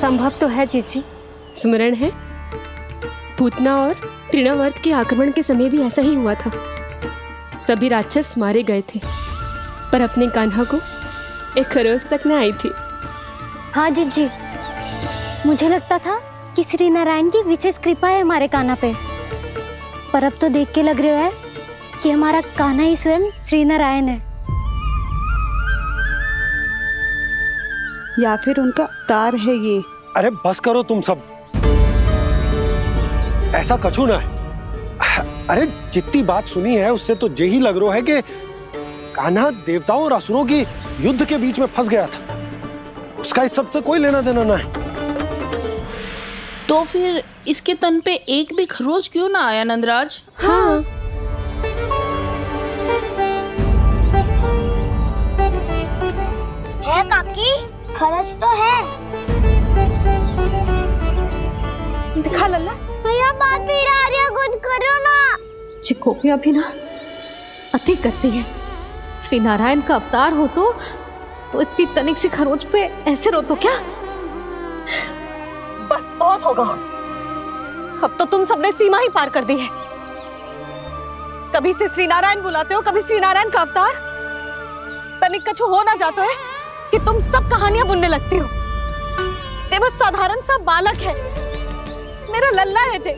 संभव तो है जीजी। स्मरण है, पूतना और तृणावर्त के आक्रमण के समय भी ऐसा ही हुआ था। सभी राक्षस मारे गए थे, पर अपने कान्हा को एक खरोच तक न आई थी। हाँ जीजी, मुझे लगता था कि श्री नारायण की विशेष कृपा है हमारे कान्हा पे, पर अब तो देख के लग रहा है कि हमारा कान्हा ही स्वयं श्री नारायण है। या फिर उनका अवतार है ये। अरे बस करो तुम सब, ऐसा कछु ना है। अरे जितनी बात सुनी है उससे तो यही लग रहा है कि कान्हा देवताओं और असुरों की युद्ध के बीच में फंस गया था। उसका इस सब से कोई लेना देना ना है। तो फिर इसके तन पे एक भी खरोच क्यों ना आया नंदराज? हाँ, है काकी, खरच तो है। दिखा लल्ला। भैया बात पीड़ा आ रही है, कुछ करो ना। जी गोपियां भी ना अति करती है। श्री नारायण का अवतार हो तो इतनी तनिक सी खरोच पे ऐसे रो तो क्या? बस बहुत होगा। अब तो तुम सबने सीमा ही पार कर दी है। कभी से श्री नारायण बुलाते हो, कभी श्री नारायण का अवतार। तनिक कछु हो ना जाता है कि तुम सब कहानियां बुनने लगती हो। जे बस साधारण सा बालक है, मेरा लल्ला है जे,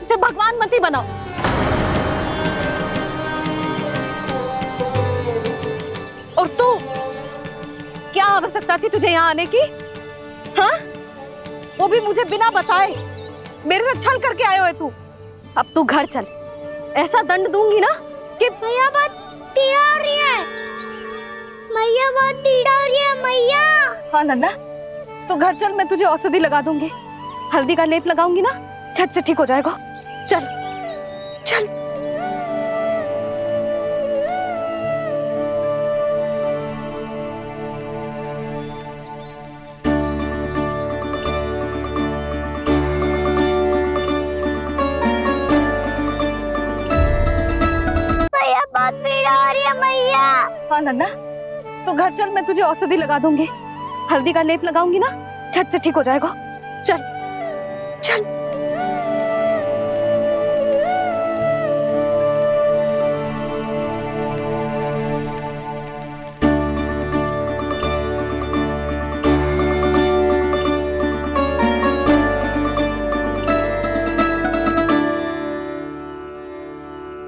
इसे भगवान मत ही बनाओ। और तू, क्या आवश्यकता थी तुझे यहाँ आने की? हाँ, वो भी मुझे बिना बताए। मेरे साथ छल करके आए हो तू। अब तू घर चल, ऐसा दंड दूंगी ना कि मैया बहुत पीड़ा हो रही है। मैया बहुत पीड़ा हो रही है मैया। हाँ नन्ना, तू घर चल, मैं तुझे औषधि लगा दूंगी। हल्दी का लेप लगाऊंगी ना, झट से ठीक हो जाएगा। चल चल। मैया बहुत पीड़ा हो रही है मैया। हाँ नन्ना, तू घर चल, मैं तुझे औषधि लगा दूंगी। हल्दी का लेप लगाऊंगी ना, झट से ठीक हो जाएगा। चल चल।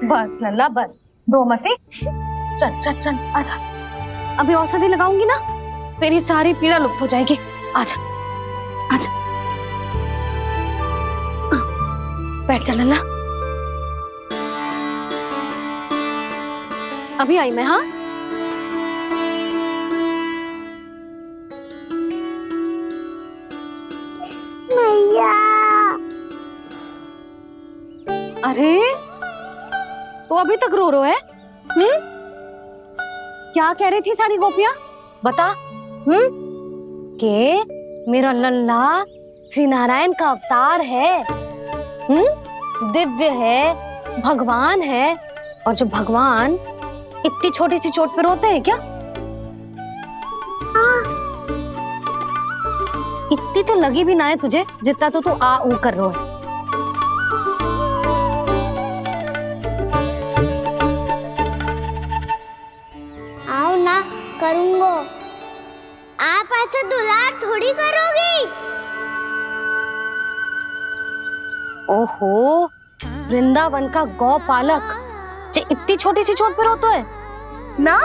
बस लल्ला बस, रो मती। चल चल चल, आजा। अभी औषधि लगाऊंगी ना, तेरी सारी पीड़ा लुप्त हो जाएगी। आजा आजा, बैठ जा लल्ला। अभी आई मैं। हाँ, मैया। अरे तू अभी तक रो है? क्या कह रही थी सारी गोपियां? बता। के मेरा लल्ला श्री नारायण का अवतार है। दिव्य है, भगवान है। और जो भगवान इतनी छोटी सी चोट पे रोते हैं क्या? इतनी तो लगी भी ना है तुझे, जितना तो तू आ ऊ कर रहा है। आओ ना, करूंगो। आप ऐसे दुलार थोड़ी करोगी। ओहो, वृंदावन का गौपालक जो इतनी छोटी सी चोट पे रोता है ना?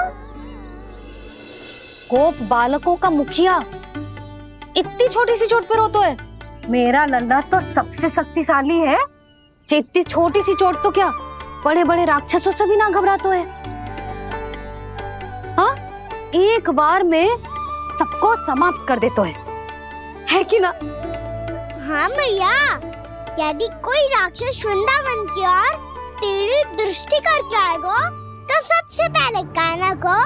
गोप बालकों का मुखिया इतनी छोटी सी चोट पे रोता है। मेरा लल्ला तो सबसे शक्तिशाली है। जो इतनी छोटी सी चोट तो क्या, बड़े बड़े राक्षसों से भी ना घबराता है। हाँ, एक बार में सबको समाप्त कर देता है कि ना? हाँ मैया, यदि कोई राक्षस वृंदावन की ओर टेढ़ी दृष्टि करके आएगा तो सबसे पहले कान्हा को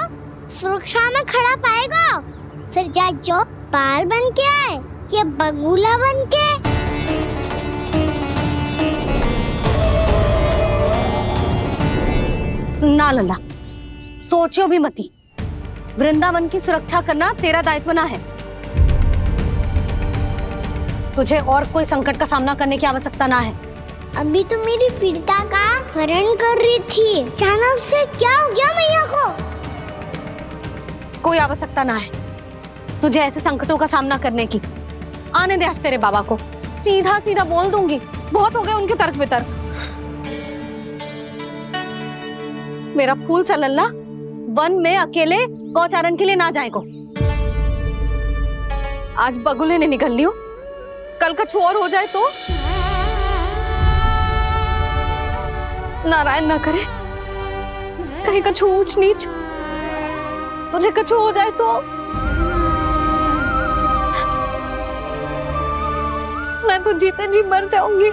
सुरक्षा में खड़ा पाएगा। फिर चाहे जो पाल बन के आए या बगुला बन के। ना लल्ला, सोचो भी मती। वृंदावन की सुरक्षा करना तेरा दायित्व ना है। तुझे और कोई संकट का सामना करने की आवश्यकता ना है। अभी तो मेरी वीरता का हरण कर रही थी, अचानक से क्या हो गया मैया को? कोई आवश्यकता ना है तुझे ऐसे संकटों का सामना करने की। आने दे आज तेरे बाबा को, सीधा सीधा बोल दूंगी। बहुत हो गए उनके तर्क वितर्क। मेरा फूल सा लल्ला वन में अकेले गौचारण के लिए ना जाए को। आज बगुले ने निकल लियो, कल कछु और हो जाए तो? नारायण ना करे, कहीं कछु ऊंच नीच तुझे कछु हो जाए तो? मैं तो जीते जी मर जाऊंगी।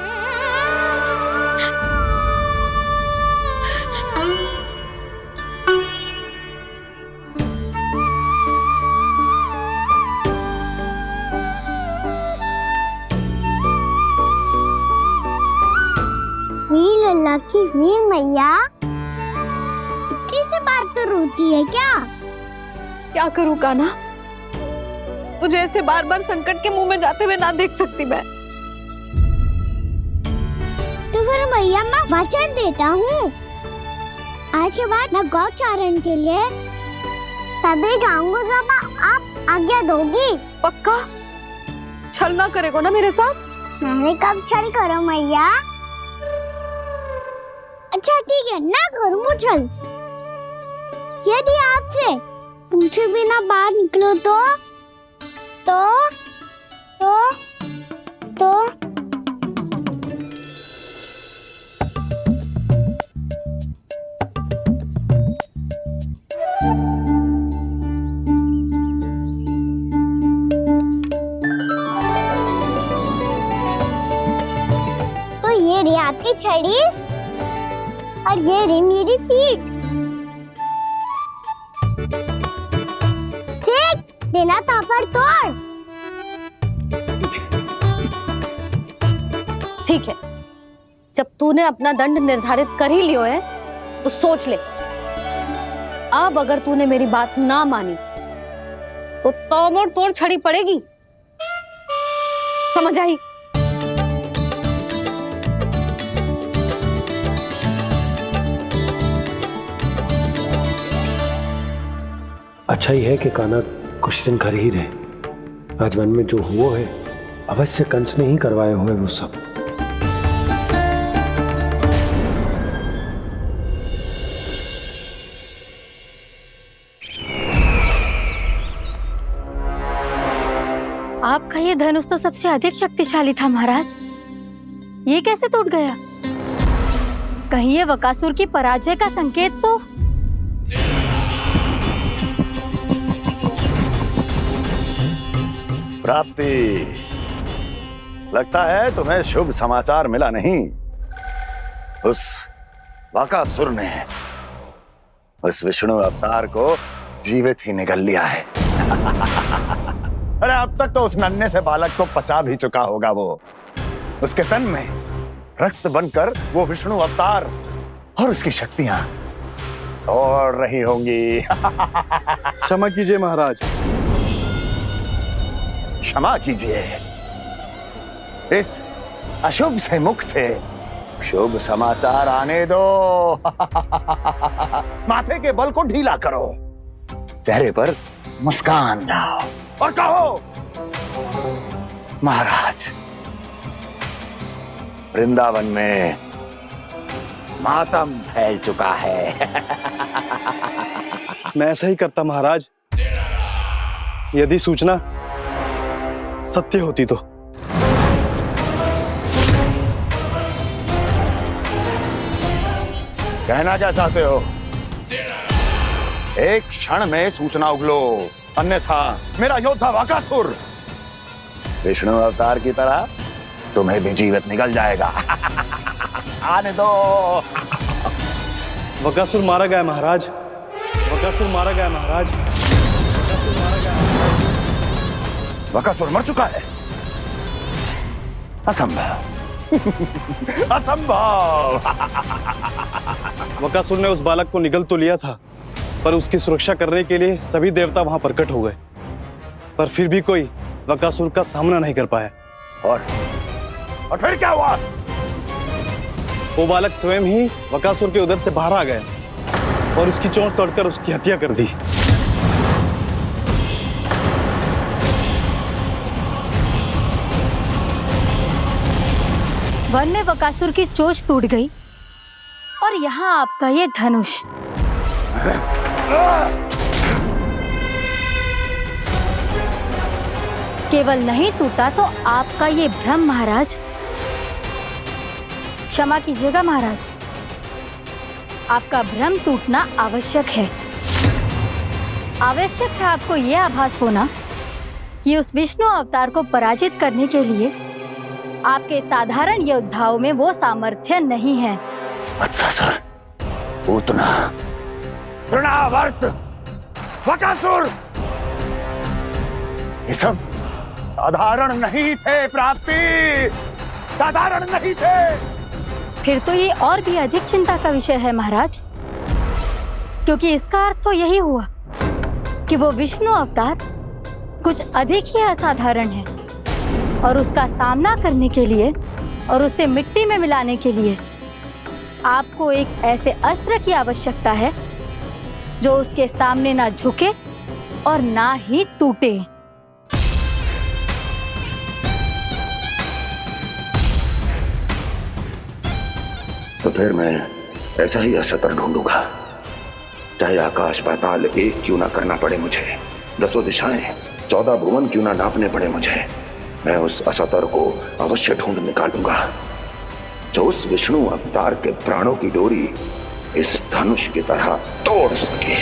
वीर लल्ला की वीर मैया इतनी से बात तो रोती है क्या? क्या करूं कान्हा, तुझे ऐसे बार बार संकट के मुंह में जाते हुए ना देख सकती मैं। तो फिर मैया मैं वचन देता हूँ, आज के बाद मैं गौचारण के लिए तभी जाऊंगा जब आप आज्ञा दोगी। पक्का? छल ना करेगा ना मेरे साथ? मैंने कब छल करो मैया? अच्छा ठीक है, ना करूँ छल। यदि आपसे पूछे बिना बाहर निकलो तो ये रही आपकी छड़ी और ये रही मेरी पीठ। देना तापर तोड़। ठीक है, जब तूने अपना दंड निर्धारित कर ही लियो है तो सोच ले, अब अगर तूने मेरी बात ना मानी तो तोड़ तोड़ छड़ी पड़ेगी, समझ आई? अच्छा ही है कि कान्हा कुछ दिन घर ही रहे। आज वन में जो हुआ है अवश्य कंस ने ही करवाए हुए वो सब। आपका ये धनुष तो सबसे अधिक शक्तिशाली था महाराज, ये कैसे टूट गया? कहीं ये बकासुर की पराजय का संकेत तो? प्राप्ति, लगता है तुम्हें शुभ समाचार मिला नहीं। उस बकासुर ने उस विष्णु अवतार को जीवित ही निगल लिया है। अरे अब तक तो उस नन्हे से बालक को पचा भी चुका होगा वो। उसके तन में रक्त बनकर वो विष्णु अवतार और उसकी शक्तियां दौड़ रही होंगी। क्षमा कीजिए महाराज। क्षमा कीजिए, इस अशुभ से मुख से शुभ समाचार आने दो। माथे के बल को ढीला करो, चेहरे पर मुस्कान लाओ और कहो, महाराज वृंदावन में मातम फैल चुका है। मैं ऐसा ही करता महाराज, यदि सूचना सत्य होती तो। कहना क्या चाहते हो? एक क्षण में सूचना उगलो, अन्यथा मेरा योद्धा बकासुर विष्णु अवतार की तरह तुम्हें भी जीवित निकल जाएगा। आने दो। बकासुर मारा गया महाराज, बकासुर मारा गया महाराज, बकासुर मारा गया। बकासुर मर चुका है? असंभव। असंभव। बकासुर ने उस बालक को निगल तो लिया था, पर उसकी सुरक्षा करने के लिए सभी देवता वहां प्रकट हो गए, पर फिर भी कोई बकासुर का सामना नहीं कर पाया। और फिर क्या हुआ? वो बालक स्वयं ही बकासुर के उदर से बाहर आ गया और उसकी चोंच तोड़कर उसकी हत्या कर दी। वन में बकासुर की चोंच टूट गई और यहाँ आपका ये धनुष। केवल नहीं टूटा तो आपका ये भ्रम महाराज। क्षमा कीजिएगा महाराज, आपका भ्रम टूटना आवश्यक है। आवश्यक है आपको यह आभास होना कि उस विष्णु अवतार को पराजित करने के लिए आपके साधारण योद्धाओं में वो सामर्थ्य नहीं है। वत्सासुर, पूतना, तृणावर्त, बकासुर, ये सब साधारण नहीं थे प्राप्ति, साधारण नहीं थे। फिर तो ये और भी अधिक चिंता का विषय है महाराज, क्योंकि इसका अर्थ तो यही हुआ कि वो विष्णु अवतार कुछ अधिक ही असाधारण है और उसका सामना करने के लिए और उसे मिट्टी में मिलाने के लिए आपको एक ऐसे अस्त्र की आवश्यकता है जो उसके सामने ना झुके और ना ही टूटे। तो फिर मैं ऐसा ही असत्र ढूंढूंगा, चाहे आकाश पाताल एक क्यों ना करना पड़े मुझे, 10 दिशाएं 14 भुवन क्यों ना नापने पड़े मुझे, मैं उस असतर को अवश्य ढूंढ निकालूंगा जो उस विष्णु अवतार के प्राणों की डोरी इस धनुष की तरह तोड़ सके।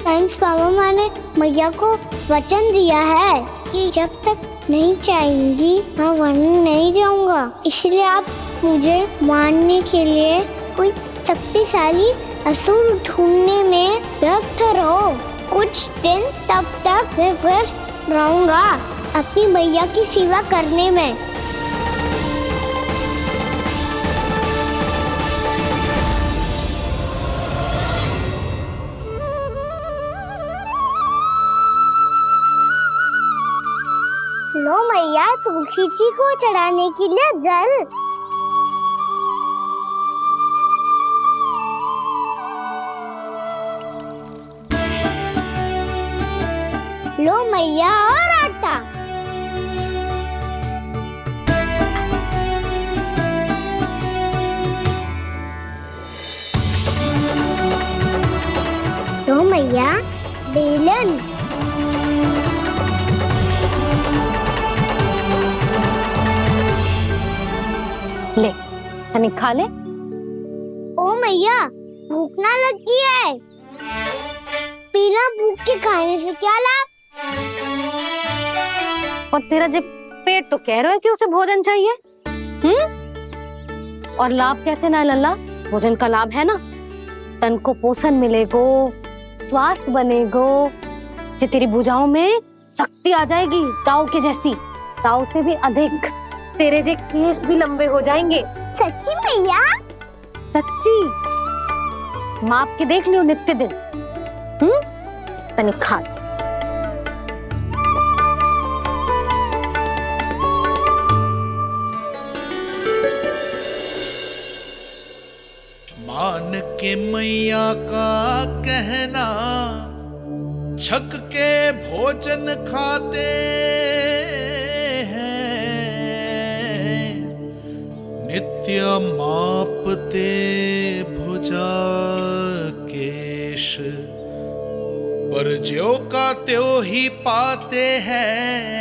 साइंस बाबा ने मैया को वचन दिया है कि जब तक नहीं चाहेंगी मैं वन नहीं जाऊंगा, इसलिए आप मुझे मारने के लिए कोई शक्तिशाली असुर ढूंढने में व्यस्त रहो। कुछ दिन तब तक मैं व्यस्त रहूंगा अपनी मैया की सेवा करने में। लो मैया, तुलसी जी को चढ़ाने के लिए जल। लो मैया, और आटा। लो मैया, बेलन। ले, तनिक खा ले। ओ मैया, भूख ना लगी है। बिना भूख के खाने से क्या लाभ? और तेरा जब पेट तो कह रहा है कि उसे भोजन चाहिए, और लाभ कैसे ना लल्ला? भोजन का लाभ है ना, तन को पोषण मिलेगो, स्वास्थ्य बनेगो, जे तेरी भुजाओं में शक्ति आ जाएगी ताऊ के जैसी, ताऊ से भी अधिक। तेरे जे केस भी लंबे हो जाएंगे। सच्ची मैया? सच्ची, माप के देख लियो नित्य दिन। तनिक खा। मान के मैया का कहना, छक के भोजन खाते हैं, नित्य मापते भुजा केश, पर ज्यों का त्यों ही पाते हैं।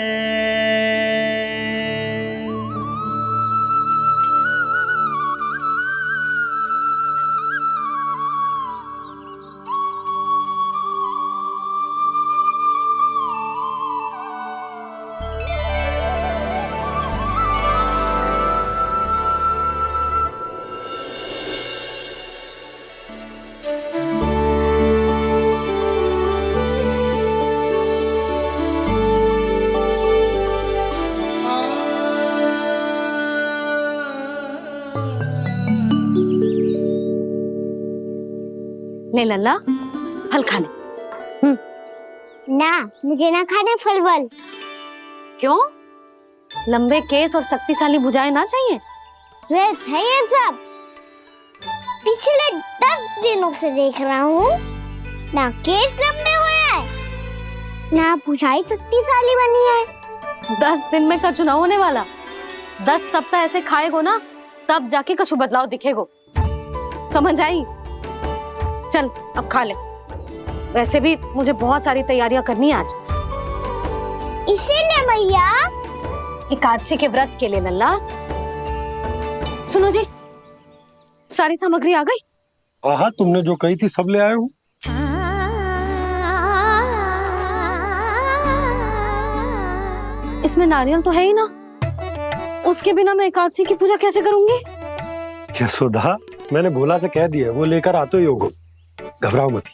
ले लल्ला, फल खा ले। ना, मुझे ना खाने फल वल। क्यों? लंबे केस और शक्तिशाली भुजाएं ना चाहिए? व्यर्थ है ये सब। पिछले 10 दिनों से देख रहा हूँ, ना केस लंबे हुए हैं, ना भुजाई शक्तिशाली बनी है। 10 दिन में कछु ना होने वाला। 10 सप्ताह ऐसे खाएगो ना, तब जाके कछु बदलाव दिखेगो। समझ आई? चल अब खा ले। वैसे भी मुझे बहुत सारी तैयारियां करनी है आज। इसीलिए भैया एकादशी के व्रत के लिए लल्ला। सुनो जी, सारी सामग्री आ गई? हाँ, तुमने जो कही थी सब ले आए हूँ। इसमें नारियल तो है ही ना, उसके बिना मैं एकादशी की पूजा कैसे करूंगी? यशोदा, मैंने भोला से कह दिया, वो लेकर आते ही होगा। घबराओ मत।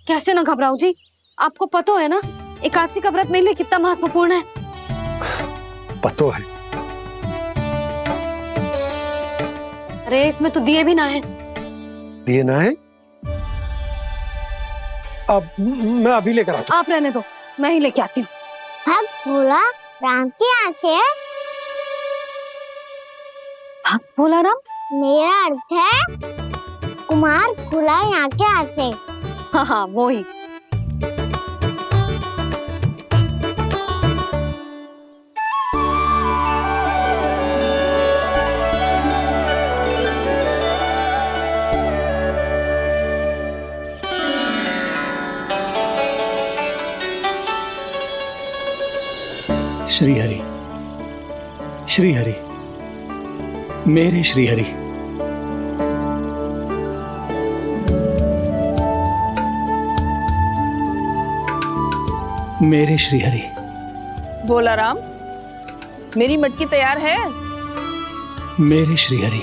कैसे ना घबराऊं जी, आपको पता है ना एकादशी का व्रत मेरे लिए कितना महत्वपूर्ण है। पतो है। अरे इसमें तो दिए भी ना है। दिए ना है? अब मैं अभी लेकर आता हूँ। आप रहने दो, मैं ही लेके आती हूँ। भक्त भोला राम के यहाँ से है। भक्त भोला राम? मेरा अर्थ है कुमार भोला यहाँ के यहाँ से। हाँ हाँ, वो ही। श्री हरि, श्री हरि, मेरे श्री हरि। मेरे श्री हरि। भोला राम, मेरी मटकी तैयार है? मेरे श्री हरि।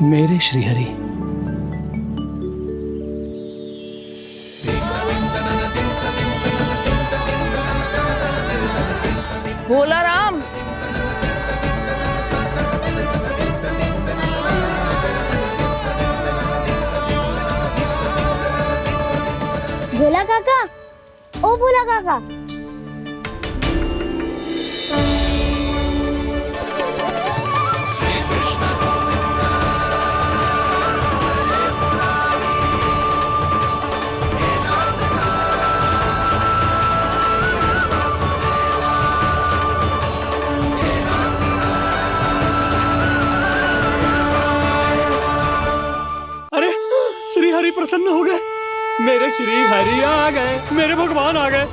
मेरे श्री हरि। भोला राम, भोला काका, ओ भोला काका। अरे श्री हरि प्रसन्न हो गए। मेरे श्री हरि आ गए, मेरे भगवान आ गए।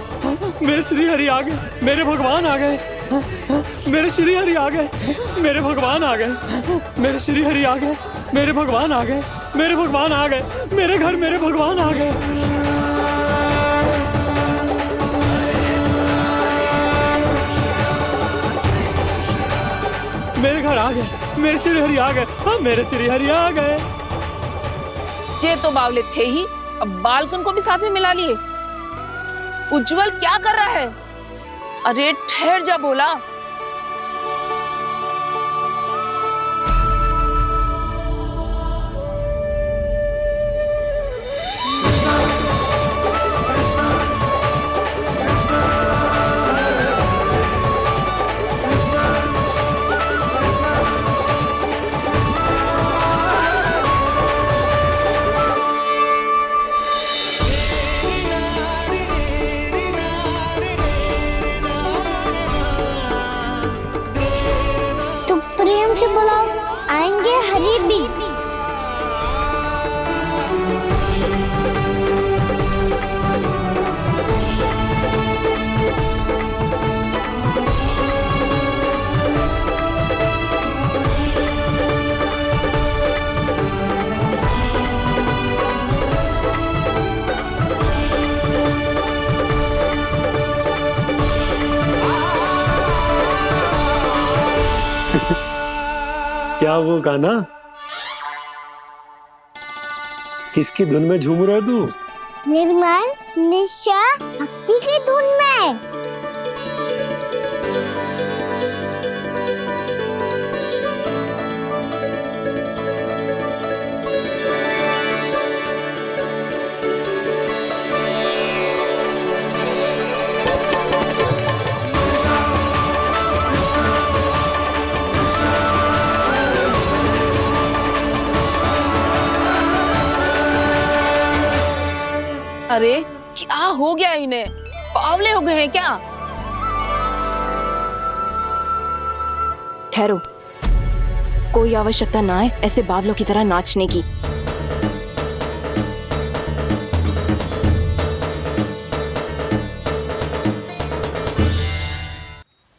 मेरे श्री हरि आ गए, मेरे भगवान आ गए। मेरे श्री हरि आ गए, मेरे भगवान आ गए। मेरे श्री हरि आ गए, मेरे भगवान आ गए। मेरे भगवान आ गए, मेरे घर मेरे भगवान आ गए। मेरे घर आ गए, मेरे श्री हरि आ गए। हाँ, मेरे श्री हरि आ गए। जे तो बावले थे ही, अब बालकन को भी साथ में मिला लिए। उज्जवल क्या कर रहा है? अरे ठहर जा भोला। प्रेम से बुलाओ, आएंगे हरि भी। क्या वो गाना? किसकी धुन में झूम रहा तू? निर्मल निशा भक्ति की धुन में। अरे क्या हो गया इन्हें? बावले हो गए हैं क्या? ठहरो, कोई आवश्यकता ना है ऐसे बावलों की तरह नाचने की।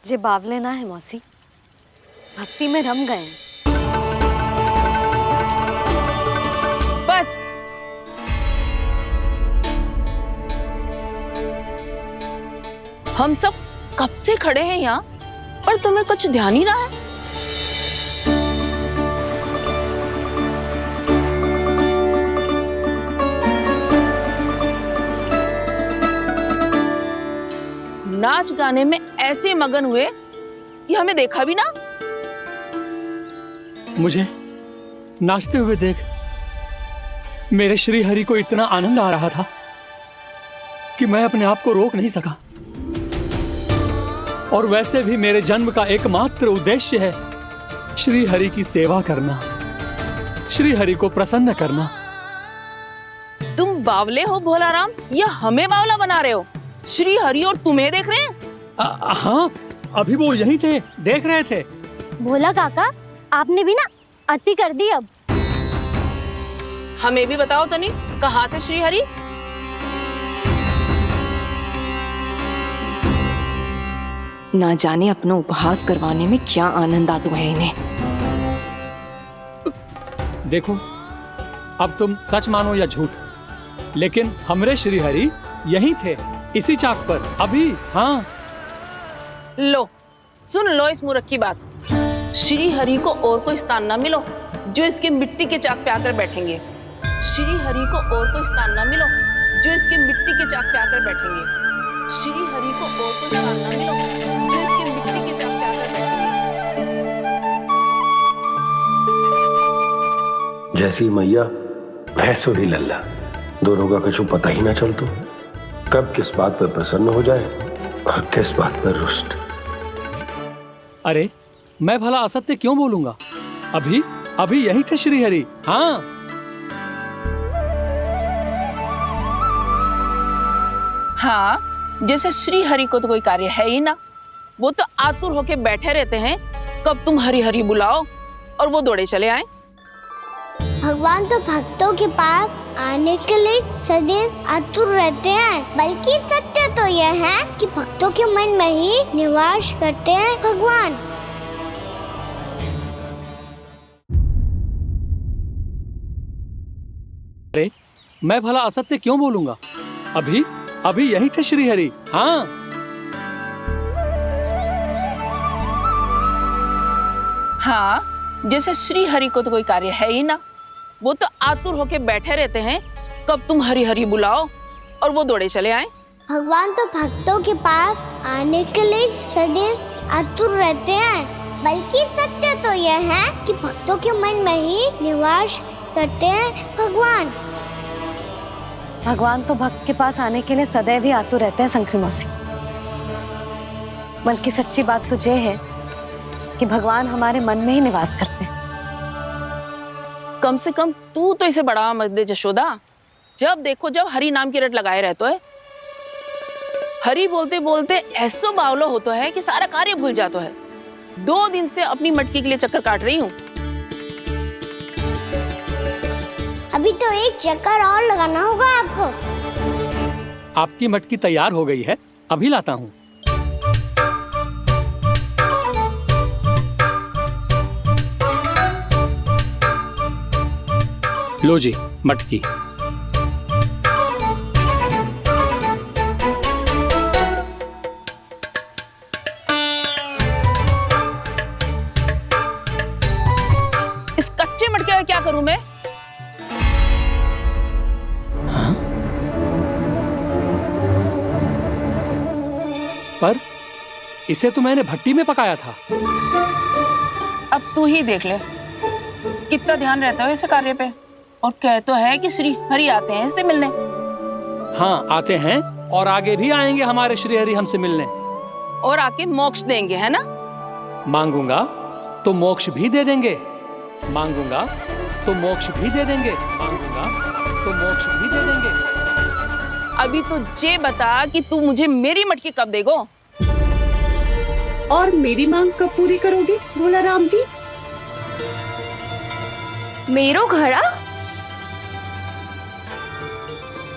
जे बावले ना है मौसी, भक्ति में रम गए हैं। बस हम सब कब से खड़े हैं यहाँ, पर तुम्हें कुछ ध्यान ही ना है। नाच गाने में ऐसे मगन हुए कि हमें देखा भी ना। मुझे नाचते हुए देख मेरे श्री हरि को इतना आनंद आ रहा था कि मैं अपने आप को रोक नहीं सका। और वैसे भी मेरे जन्म का एकमात्र उद्देश्य है श्री हरि की सेवा करना, श्री हरि को प्रसन्न करना। तुम बावले हो भोलाराम, या हमें बावला बना रहे हो? श्री हरि और तुम्हें देख रहे हैं? हाँ, अभी वो यहीं थे, देख रहे थे। भोला काका, आपने भी ना अति कर दी। अब हमें भी बताओ तनी, कहाँ थे श्री हरि? ना जाने अपना उपहास करवाने में क्या आनंद आता है इन्हें। देखो, अब तुम सच मानो या झूठ, लेकिन हमरे श्री हरि यहीं थे, इसी चाक पर अभी। हाँ, लो सुन लो इस मूर्ख की बात। श्री हरि को और कोई स्थान ना मिलो जो इसके मिट्टी के चाक पे आकर बैठेंगे। श्री हरि को और कोई स्थान ना मिलो जो इसके मिट्टी के चाक पे आकर बैठेंगे। श्री हरि को और कोई स्थान ना मिलो जो इसके मिट्टी के चाक पे आकर बैठेंगे। जैसी मैया भैंसो ही लल्ला, दोनों का कुछ पता ही ना चलतो, कब किस बात पर प्रसन्न हो जाए और किस बात पर रुष्ट। अरे मैं भला असत्य क्यों बोलूंगा? अभी अभी यही थे श्री हरि। हाँ, हाँ, जैसे श्री हरि को तो कोई कार्य है ही ना, वो तो आतुर होके बैठे रहते हैं कब तुम हरि हरि बुलाओ और वो दौड़े चले आए। भगवान तो भक्तों के पास आने के लिए सदैव आतुर रहते हैं, बल्कि सत्य तो यह है कि भक्तों के मन में ही निवास करते हैं भगवान। अरे मैं भला असत्य क्यों बोलूंगा? अभी अभी यही थे श्री हरि। हाँ, हाँ, जैसे श्री हरि को तो कोई कार्य है ही ना, वो तो आतुर होके बैठे रहते हैं कब तुम हरि हरि बुलाओ और वो दौड़े चले आए। भगवान तो भक्तों के पास आने के लिए सदैव आतुर रहते हैं, बल्कि सत्य तो यह है कि भक्तों के मन में ही निवास करते हैं भगवान। भगवान तो भक्त के पास आने के लिए सदैव ही आतुर रहते हैं शंकरी मौसी। बल्कि सच्ची बात तो ये है कि भगवान हमारे मन में ही निवास करते हैं। कम से कम तू तो इसे बढ़ावा मत दे जशोदा। जब देखो जब हरि नाम की रट लगाए रहते है। हरि बोलते बोलते ऐसो बावलो होता है कि सारा कार्य भूल जाता है। 2 दिन से अपनी मटकी के लिए चक्कर काट रही हूँ। अभी तो एक चक्कर और लगाना होगा आपको। आपकी मटकी तैयार हो गई है, अभी लाता हूँ। लो जी मटकी। इस कच्चे मटके का क्या करूं मैं? हाँ? पर इसे तो मैंने भट्टी में पकाया था। अब तू ही देख ले कितना ध्यान रहता है इस कार्य पे। और कह तो है कि श्री हरि आते हैं इससे मिलने। हाँ आते हैं, और आगे भी आएंगे हमारे श्री हरि हमसे मिलने। और आके मोक्ष देंगे, है ना? मांगूंगा तो मोक्ष भी दे देंगे, मांगूंगा तो मोक्ष भी दे देंगे, मांगूंगा तो मोक्ष भी दे देंगे। अभी तो ये बता कि तू मुझे मेरी मटकी कब देगो? और मेरी मांग कब पूरी करोगे भोला राम जी? मेरो घड़ा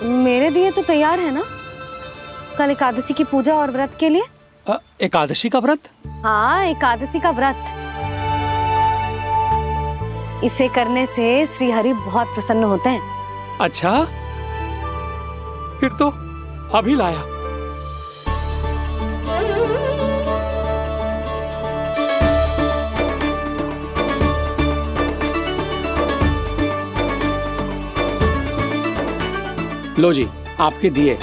मेरे दिए तो तैयार है ना कल एकादशी की पूजा और व्रत के लिए? एकादशी का व्रत? हाँ, एकादशी का व्रत। इसे करने से श्री हरि बहुत प्रसन्न होते हैं। अच्छा, फिर तो अभी लाया। लो जी, आपके दिए।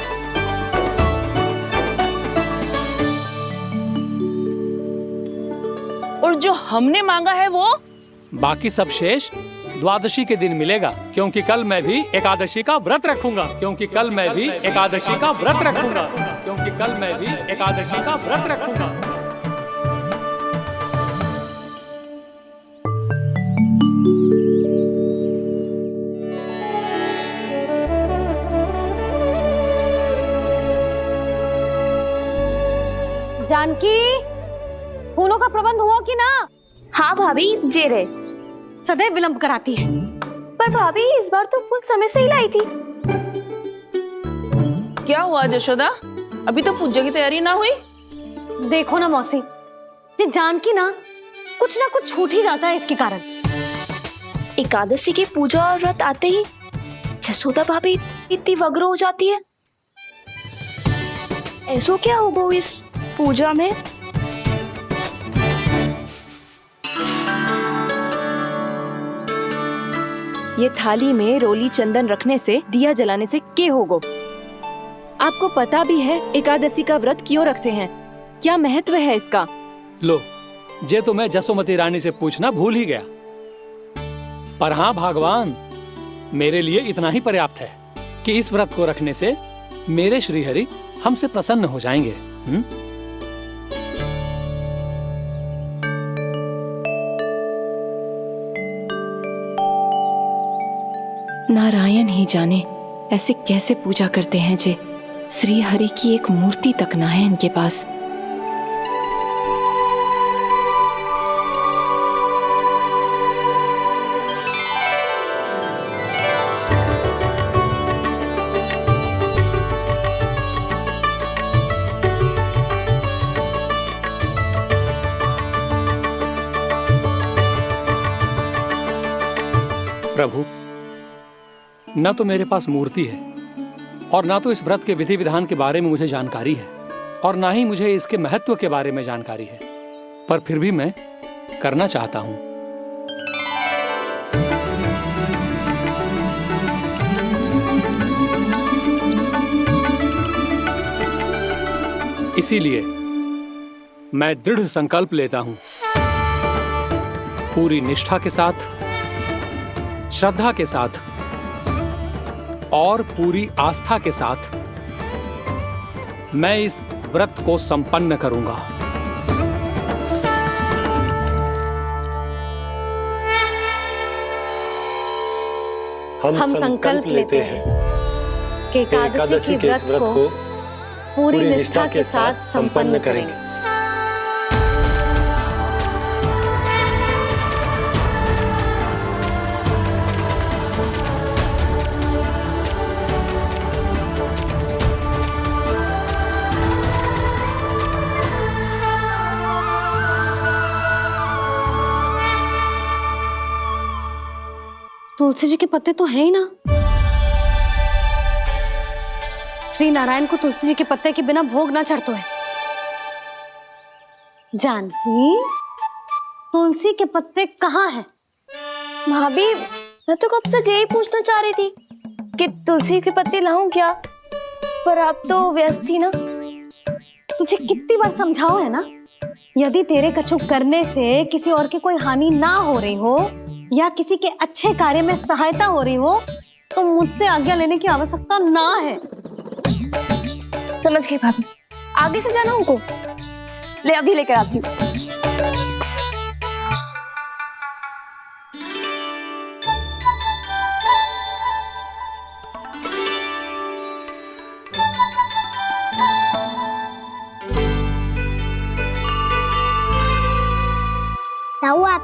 और जो हमने मांगा है वो? बाकी सब शेष द्वादशी के दिन मिलेगा, क्योंकि कल मैं भी एकादशी का व्रत रखूंगा। क्योंकि कल मैं भी एकादशी का व्रत रखूंगा। क्योंकि कल मैं भी एकादशी का व्रत रखूंगा। जानकी, फूलों का प्रबंध हुआ कि ना? हाँ भाभी, जे रहे। सदैव विलंब कराती है। पर भाभी इस बार तो फूल समय से ही लाई थी। क्या हुआ जशोदा? अभी तो पूजा की तैयारी ना हुई? देखो ना मौसी, ये जानकी ना कुछ छूट ही जाता है इसके कारण। एकादशी की पूजा और व्रत आते ही जसोदा भाभी इतनी वग्र हो जाती है। ऐसो क्या होगा इस पूजा में? ये थाली में रोली चंदन रखने से, दिया जलाने से के होगो? आपको पता भी है एकादशी का व्रत क्यों रखते हैं? क्या महत्व है इसका? लो, जे तो मैं जसोमती रानी से पूछना भूल ही गया। पर हाँ भगवान, मेरे लिए इतना ही पर्याप्त है कि इस व्रत को रखने से मेरे श्री हरि हमसे प्रसन्न हो जाएंगे। नारायण ही जाने ऐसे कैसे पूजा करते हैं जे श्री हरि की एक मूर्ति तक ना है इनके पास। प्रभु, न तो मेरे पास मूर्ति है और ना तो इस व्रत के विधि विधान के बारे में मुझे जानकारी है और ना ही मुझे इसके महत्व के बारे में जानकारी है, पर फिर भी मैं करना चाहता हूं। इसीलिए मैं दृढ़ संकल्प लेता हूं, पूरी निष्ठा के साथ, श्रद्धा के साथ और पूरी आस्था के साथ मैं इस व्रत को संपन्न करूंगा। हम संकल्प लेते हैं कि एकादशी के व्रत को पूरी निष्ठा के साथ संपन्न करेंगे। तुलसी जी के पत्ते तो हैं ही ना। श्री नारायण को तुलसी जी के पत्ते के बिना भोग ना चढ़तो है। जानकी, तुलसी के पत्ते कहाँ हैं? भाभी, मैं तो कब से यही पूछना चाह रही थी कि तुलसी के पत्ते लाऊं क्या, पर आप तो व्यस्त थी ना। तुझे कितनी बार समझाओ है ना, यदि तेरे कछु करने से किसी और की कोई हानि ना हो रही हो या किसी के अच्छे कार्य में सहायता हो रही हो तो मुझसे आज्ञा लेने की आवश्यकता ना है। समझ गई भाभी, आगे से जाना उनको। ले अभी लेकर आती हूँ।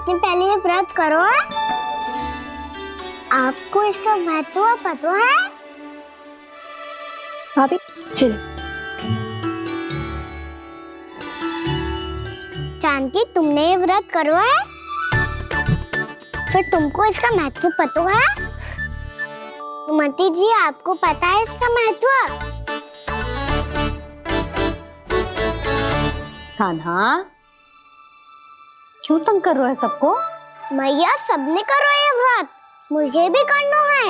अपने पहले ये व्रत करो। आपको इसका महत्व पता है? भाभी चलो। जानकी, तुमने ये व्रत करो है, फिर तुमको इसका महत्व पता है? सुमति जी, आपको पता है इसका महत्व? कान्हा, क्यों तंग कर रहे हो सबको? मैया, सबने करो ये व्रत, मुझे भी करना है।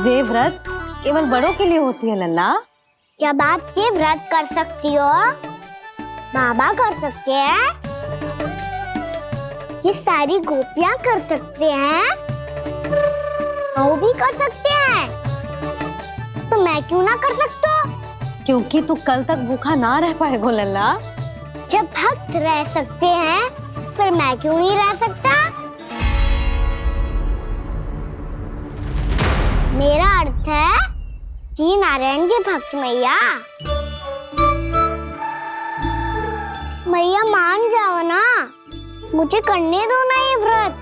ये व्रत केवल बड़ों के लिए होती है लल्ला। जब आप ये व्रत कर सकती हो, बाबा कर सकते हैं, ये सारी गोपियां कर सकते हैं, वो भी कर सकते हैं, तो मैं क्यों ना कर सकता? क्योंकि तू कल तक भूखा ना रह पाएगा लल्ला। जब भक्त रह सकते हैं, फिर मैं क्यों नहीं रह सकता? मेरा अर्थ है कि नारायण के भक्त मैया। मैया मान जाओ ना, मुझे करने दो ना ये व्रत।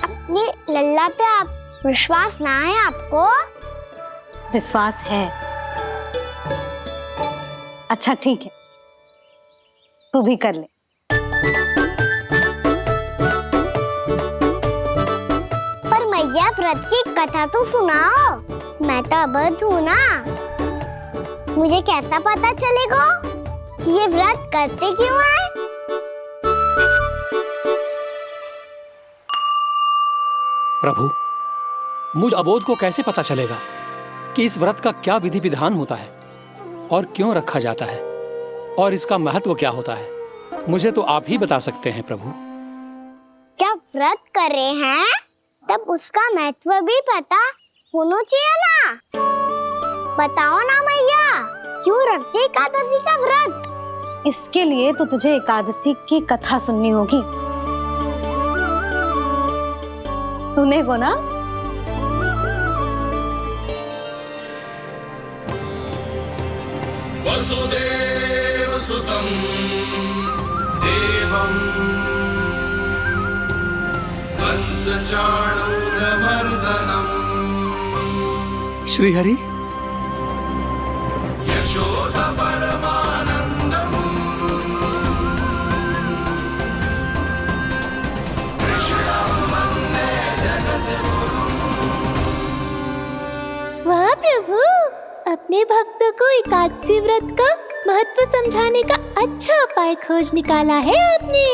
अपनी लल्ला पे आप विश्वास ना है आपको? विश्वास है। अच्छा ठीक है, तू भी कर ले। पर मैया, व्रत की कथा तो सुनाओ, मैं तो अबध हूँ ना। मुझे कैसा पता चलेगा कि ये व्रत करते क्यों हैं? प्रभु, मुझ अबोध को कैसे पता चलेगा कि इस व्रत का क्या विधि विधान होता है और क्यों रखा जाता है और इसका महत्व क्या होता है? मुझे तो आप ही बता सकते हैं प्रभु। जब व्रत कर रहे हैं, तब उसका महत्व भी पता होना चाहिए ना। बताओ ना मैया, क्यों रखते एकादशी का व्रत? इसके लिए तो तुझे एकादशी की कथा सुननी होगी। सुनेगो ना? वसुदेव सुतं देवं कंसचाणूरमर्दनम् श्रीहरि, यशोदा परमानंदम् कृष्णं वन्दे जगद्गुरुम्। वाह प्रभु, अपने भक्तों को एकादशी व्रत का महत्व समझाने का अच्छा उपाय खोज निकाला है आपने।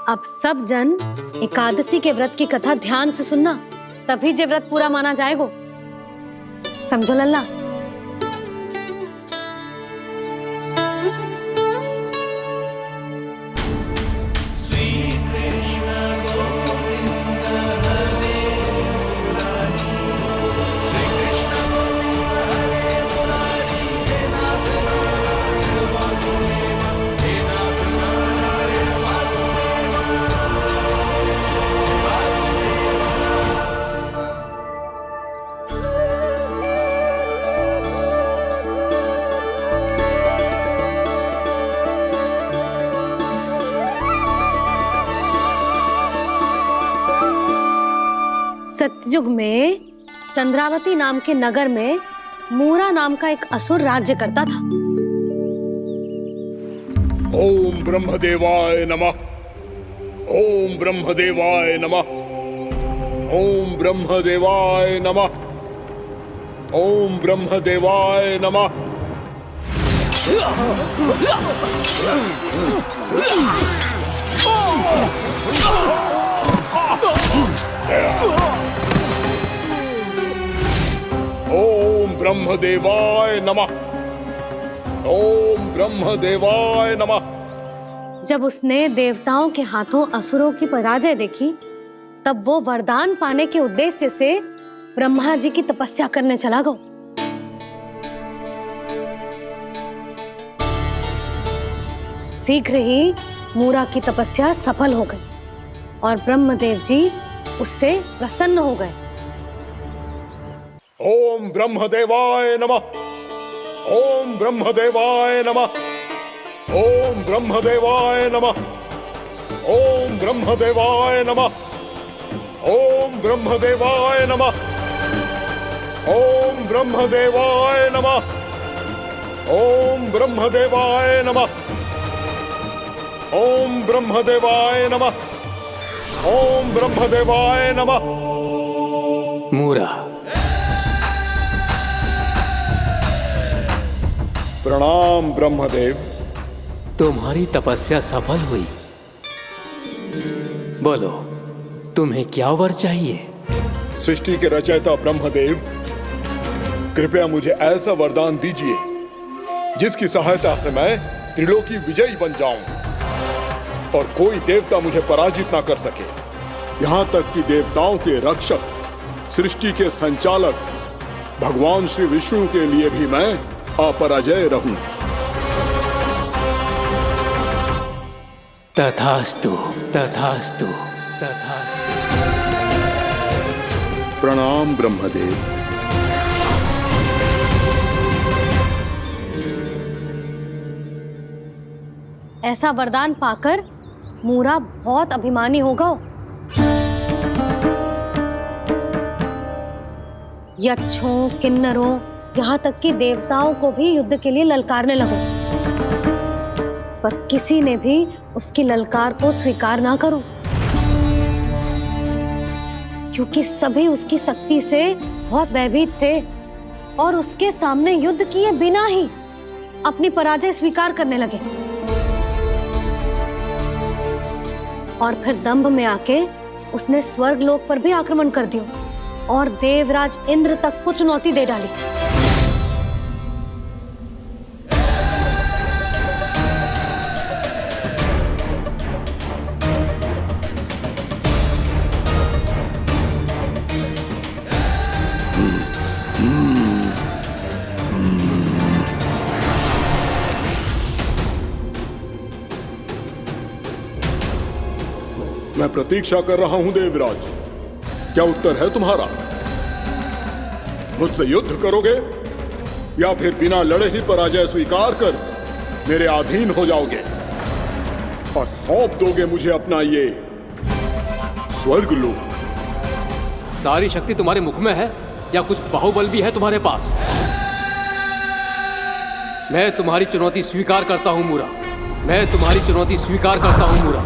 अब सब जन एकादशी के व्रत की कथा ध्यान से सुनना, तभी जे व्रत पूरा माना जाएगा। समझो लल्ला? सतयुग में चंद्रावती नाम के नगर में मूरा नाम का एक असुर राज्य करता था। ओम ब्रह्मदेवाय नमः। ओम ब्रह्मदेवाय नमः। ओम ब्रह्मदेवाय नमः। ओम ब्रह्मदेवाय नमः। ओम ब्रह्मदेवाय नमः। ओम ब्रह्मदेवाय नमः। जब उसने देवताओं के हाथों असुरों की पराजय देखी, तब वो वरदान पाने के उद्देश्य से ब्रह्मा जी की तपस्या करने चला गया। शीघ्र ही मूरा की तपस्या सफल हो गई और ब्रह्मदेव जी उससे प्रसन्न हो गए। ओम ब्रह्मदेवाय नमः। ओम ब्रह्मदेवाय नमः। ओम ब्रह्मदेवाय नमः। ओम ब्रह्मदेवाय नमः। ओम ब्रह्मदेवाय नमः। ओम ब्रह्मदेवाय नमः। ओम ब्रह्मदेवाय नमः। ओम ब्रह्मदेवाय नमः। ओम ब्रह्मदेवाय नमः। मूरा, प्रणाम ब्रह्मदेव। तुम्हारी तपस्या सफल हुई। बोलो, तुम्हें क्या वर चाहिए? सृष्टि के रचयिता ब्रह्मदेव, कृपया मुझे ऐसा वरदान दीजिए जिसकी सहायता से मैं त्रिलोकी विजयी बन जाऊं और कोई देवता मुझे पराजित ना कर सके। यहाँ तक कि देवताओं के रक्षक, सृष्टि के संचालक भगवान श्री विष्णु के लिए भी मैं अपराजय रहूं। तथास्तु, तथास्तु, तथास्तु। प्रणाम ब्रह्मदेव। ऐसा वरदान पाकर मूरा बहुत अभिमानी होगा। यक्षों, किन्नरों, यहाँ तक कि देवताओं को भी युद्ध के लिए ललकारने लगा, पर किसी ने भी उसकी ललकार को स्वीकार ना करो, क्योंकि सभी उसकी शक्ति से बहुत भयभीत थे और उसके सामने युद्ध किए बिना ही अपनी पराजय स्वीकार करने लगे। और फिर दंभ में आके उसने स्वर्ग लोक पर भी आक्रमण कर दिया और देवराज इंद्र तक को चुनौती दे डाली। मैं प्रतीक्षा कर रहा हूं देवराज, क्या उत्तर है तुम्हारा? मुझसे युद्ध करोगे या फिर बिना लड़े ही पराजय स्वीकार कर मेरे अधीन हो जाओगे और सौंप दोगे मुझे अपना ये स्वर्ग लोक? सारी शक्ति तुम्हारे मुख में है या कुछ बाहुबल भी है तुम्हारे पास? मैं तुम्हारी चुनौती स्वीकार करता हूं मूरा। मैं तुम्हारी चुनौती स्वीकार करता हूं मूरा।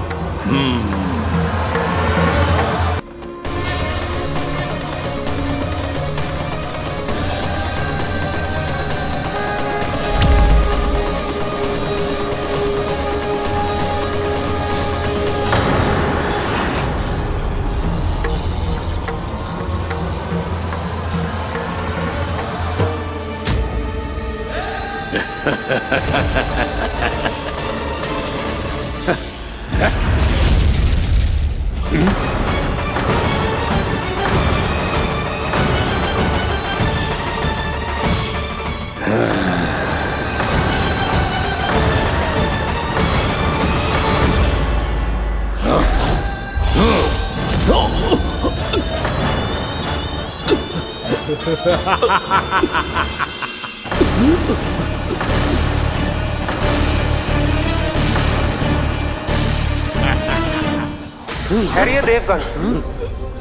ठहरिए देवगण,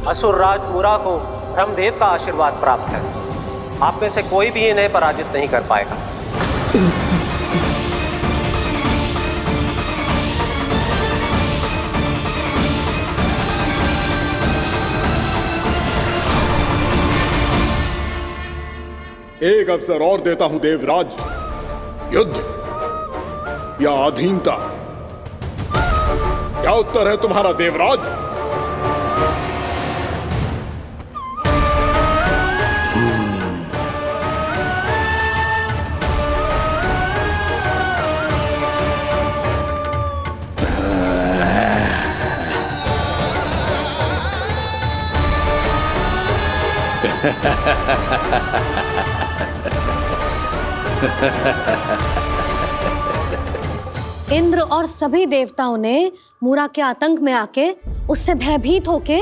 असुरराज मूरा को ब्रह्मदेव का आशीर्वाद प्राप्त है। आप में से कोई भी इन्हें पराजित नहीं कर पाएगा। एक अवसर और देता हूं देवराज, युद्ध या अधीनता, क्या उत्तर है तुम्हारा देवराज? इंद्र और सभी देवताओं ने मूरा के आतंक में आके उससे भयभीत होके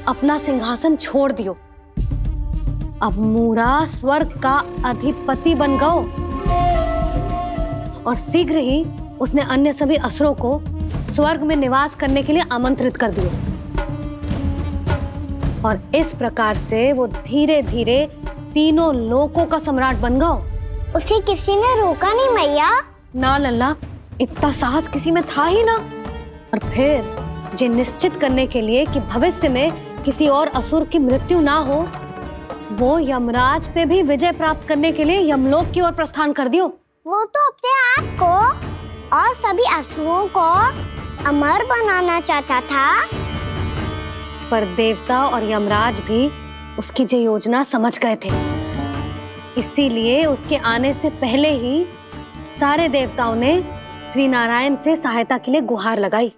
अपना सिंहासन छोड़ दियो। अब मूरा स्वर्ग का अधिपति बन गयो और शीघ्र ही उसने अन्य सभी असुरों को स्वर्ग में निवास करने के लिए आमंत्रित कर दियो। और इस प्रकार से वो धीरे धीरे तीनों लोकों का सम्राट बन गया। उसे किसी ने रोका नहीं मैया। ना लल्ला, इतना साहस किसी में था ही ना। और फिर ये निश्चित करने के लिए कि भविष्य में किसी और असुर की मृत्यु ना हो, वो यमराज पे भी विजय प्राप्त करने के लिए यमलोक की ओर प्रस्थान कर दियो। वो तो अपने आप को और सभी असुरों को अमर बनाना चाहता था। पर देवता और यमराज भी उसकी ये योजना समझ गए थे। इसीलिए उसके आने से पहले ही सारे देवताओं ने श्री नारायण से सहायता के लिए गुहार लगाई।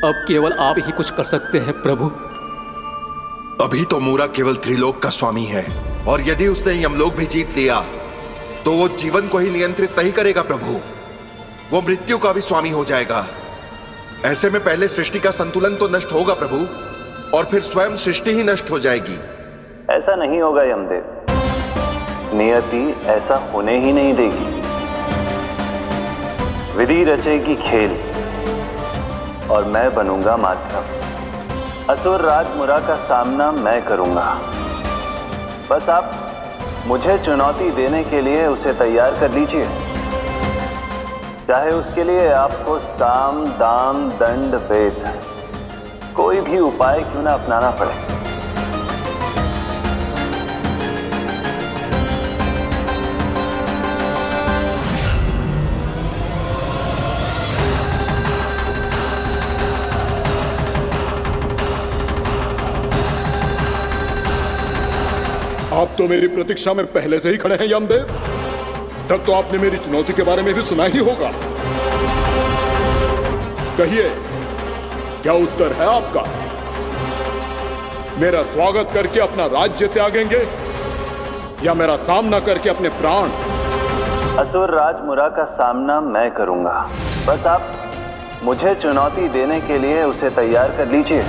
अब केवल आप ही कुछ कर सकते हैं प्रभु। अभी तो मूरा केवल त्रिलोक का स्वामी है, और यदि उसने यमलोक भी जीत लिया तो वो जीवन को ही नियंत्रित नहीं करेगा प्रभु, वो मृत्यु का भी स्वामी हो जाएगा। ऐसे में पहले सृष्टि का संतुलन तो नष्ट होगा प्रभु, और फिर स्वयं सृष्टि ही नष्ट हो जाएगी। ऐसा नहीं होगा यमदेव, नियति ऐसा होने ही नहीं देगी। विधि रचेगी खेल और मैं बनूंगा माध्यम। असुर राज मूरा का सामना मैं करूंगा। बस आप मुझे चुनौती देने के लिए उसे तैयार कर लीजिए, चाहे उसके लिए आपको साम दाम दंड भेद कोई भी उपाय क्यों ना अपनाना पड़े। आप तो मेरी प्रतीक्षा में पहले से ही खड़े हैं यमदेव। तब तो आपने मेरी चुनौती के बारे में भी सुना ही होगा। कहिए, क्या उत्तर है आपका? मेरा स्वागत करके अपना राज्य त्यागेंगे या मेरा सामना करके अपने प्राण? असुर राज मूरा का सामना मैं करूंगा। बस आप मुझे चुनौती देने के लिए उसे तैयार कर लीजिए,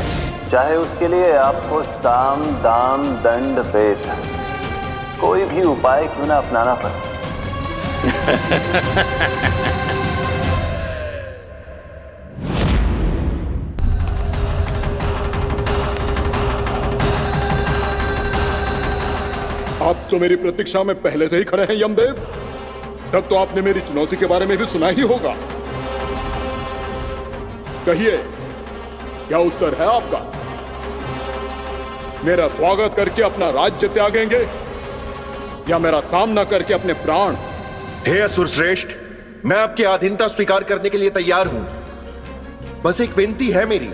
चाहे उसके लिए आपको साम दाम दंड भेद कोई भी उपाय क्यों ना अपनाना पड़े। आप तो मेरी प्रतीक्षा में पहले से ही खड़े हैं यमदेव। तब तो आपने मेरी चुनौती के बारे में भी सुना ही होगा। कहिए, क्या उत्तर है आपका? मेरा स्वागत करके अपना राज्य त्यागेंगे या मेरा सामना करके अपने प्राण? हे असुर श्रेष्ठ, मैं आपकी अधीनता स्वीकार करने के लिए तैयार हूं। बस एक विनती है मेरी।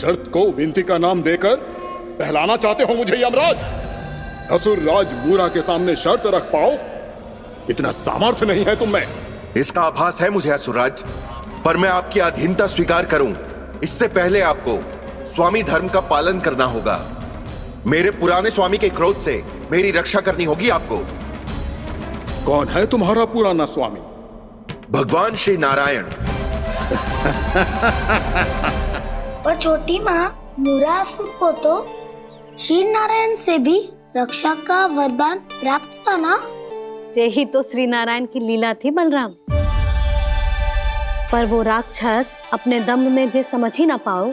शर्त को विनती का नाम देकर बहलाना चाहते हो मुझे यमराज? असुर राज मूरा के सामने शर्त रख पाओ, इतना सामर्थ्य नहीं है तुम में। इसका आभास है मुझे असुरराज, पर मैं आपकी अधीनता स्वीकार करूं इससे पहले आपको स्वामी धर्म का पालन करना होगा। मेरे पुराने स्वामी के क्रोध से मेरी रक्षा करनी होगी आपको। कौन है तुम्हारा पुराना स्वामी? भगवान श्री नारायण। और छोटी माँ मूरासुर को तो श्री नारायण से भी रक्षा का वरदान प्राप्त था ना? यही तो श्री नारायण की लीला थी बलराम। पर वो राक्षस अपने दम में जे समझ ही ना पाओ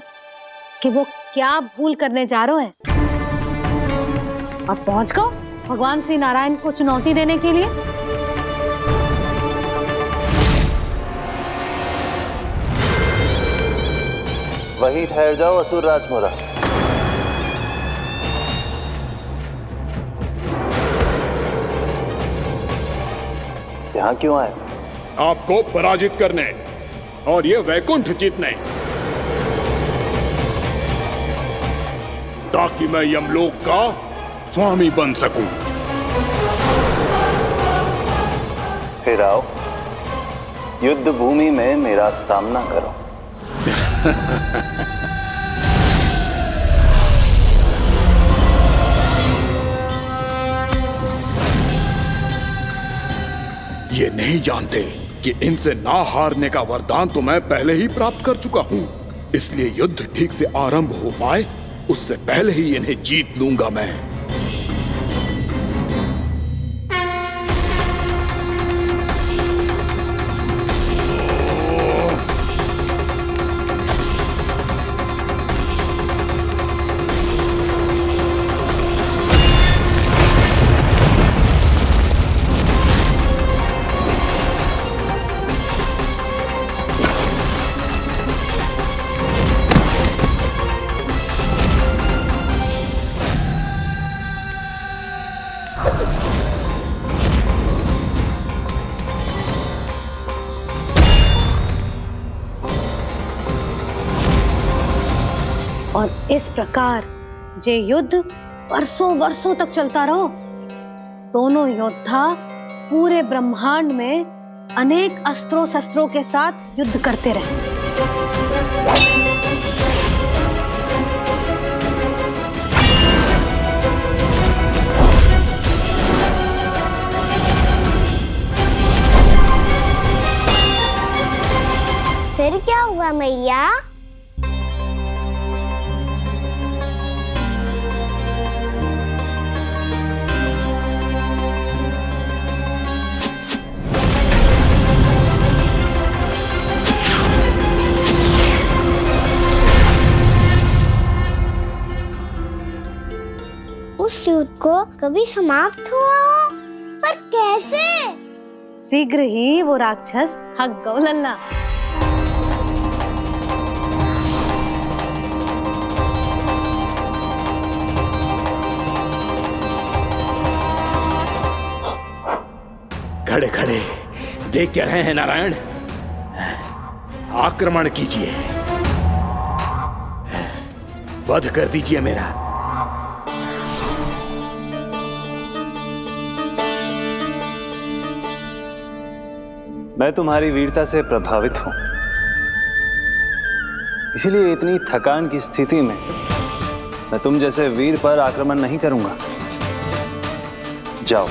कि वो क्या भूल करने जा रहे हैं, और पहुंच गओ भगवान श्री नारायण को चुनौती देने के लिए। वहीं ठहर जाओ असुर राज मुरा। यहाँ क्यों आए? आपको पराजित करने और ये वैकुंठ जीतने, ताकि मैं यमलोक का स्वामी बन सकूं। फिर आओ, युद्ध भूमि में मेरा सामना करो। ये नहीं जानते कि इनसे ना हारने का वरदान तो मैं पहले ही प्राप्त कर चुका हूं, इसलिए युद्ध ठीक से आरंभ हो पाए उससे पहले ही इन्हें जीत लूंगा मैं। और इस प्रकार जे युद्ध वर्षों वर्षों तक चलता रहो। दोनों योद्धा पूरे ब्रह्मांड में अनेक अस्त्रों शस्त्रों के साथ युद्ध करते रहे। फिर क्या हुआ मैया? उस युद्ध को कभी समाप्त हुआ हो, पर कैसे? शीघ्र ही वो राक्षस थक गओ लल्ला। खड़े खड़े देख क्या रहे हैं नारायण? आक्रमण कीजिए, वध कर दीजिए मेरा। मैं तुम्हारी वीरता से प्रभावित हूं, इसीलिए इतनी थकान की स्थिति में मैं तुम जैसे वीर पर आक्रमण नहीं करूंगा। जाओ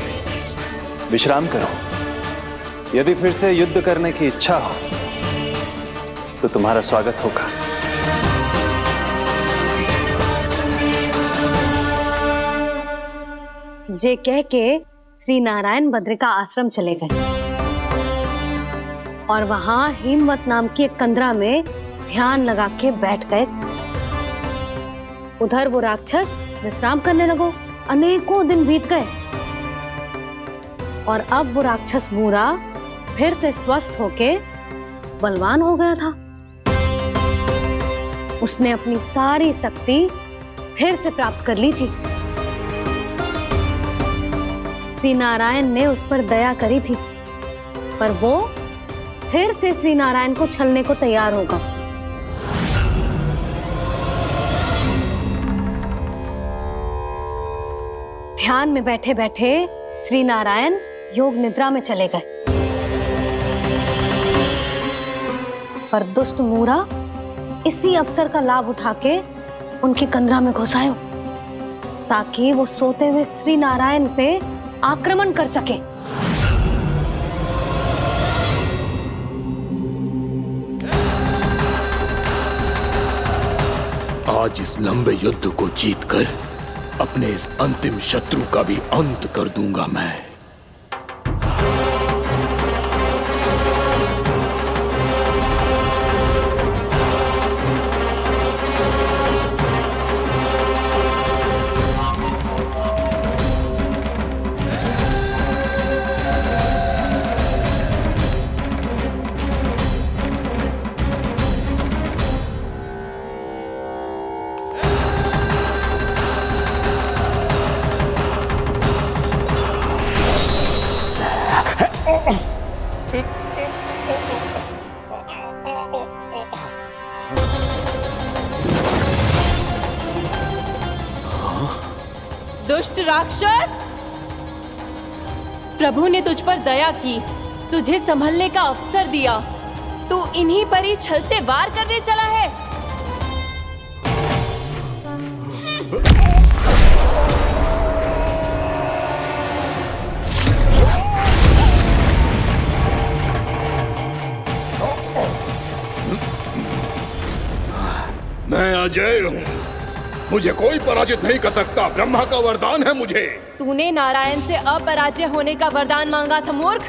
विश्राम करो। यदि फिर से युद्ध करने की इच्छा हो तो तुम्हारा स्वागत होगा। जे कह के श्री नारायण बद्रिका आश्रम चले गए और वहां हिमवत नाम की एक कंदरा में ध्यान लगा के बैठ गए। उधर वो राक्षस विश्राम करने लगो। अनेकों दिन बीत गए और अब वो राक्षस मूरा फिर से स्वस्थ होके बलवान हो गया था। उसने अपनी सारी शक्ति फिर से प्राप्त कर ली थी। श्री नारायण ने उस पर दया करी थी, पर वो फिर से श्री नारायण को छलने को तैयार होगा। ध्यान में बैठे बैठे श्री नारायण योग निद्रा में चले गए, पर दुष्ट मूरा इसी अवसर का लाभ उठा के उनकी कंदरा में घुस आयो, ताकि वो सोते हुए श्री नारायण पे आक्रमण कर सके। आज इस लंबे युद्ध को जीतकर अपने इस अंतिम शत्रु का भी अंत कर दूंगा मैं। दुष्ट राक्षस, प्रभु ने तुझ पर दया की, तुझे संभलने का अवसर दिया। तू इन्हीं पर ही छल से वार करने चला है। मैं अजय हूँ, मुझे कोई पराजित नहीं कर सकता। ब्रह्मा का वरदान है मुझे। तूने नारायण से अपराजय होने का वरदान मांगा था मूर्ख,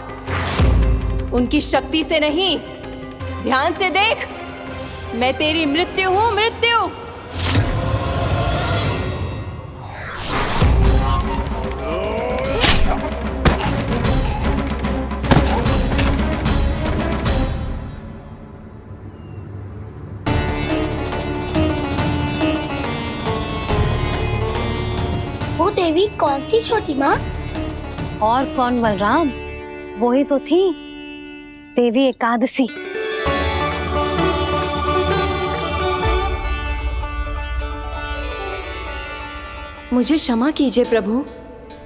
उनकी शक्ति से नहीं। ध्यान से देख, मैं तेरी मृत्यु हूँ, मृत्यु। वो देवी कौन थी छोटी माँ? और कौन बलराम, वो ही तो थी देवी एकादशी। मुझे क्षमा कीजिए प्रभु,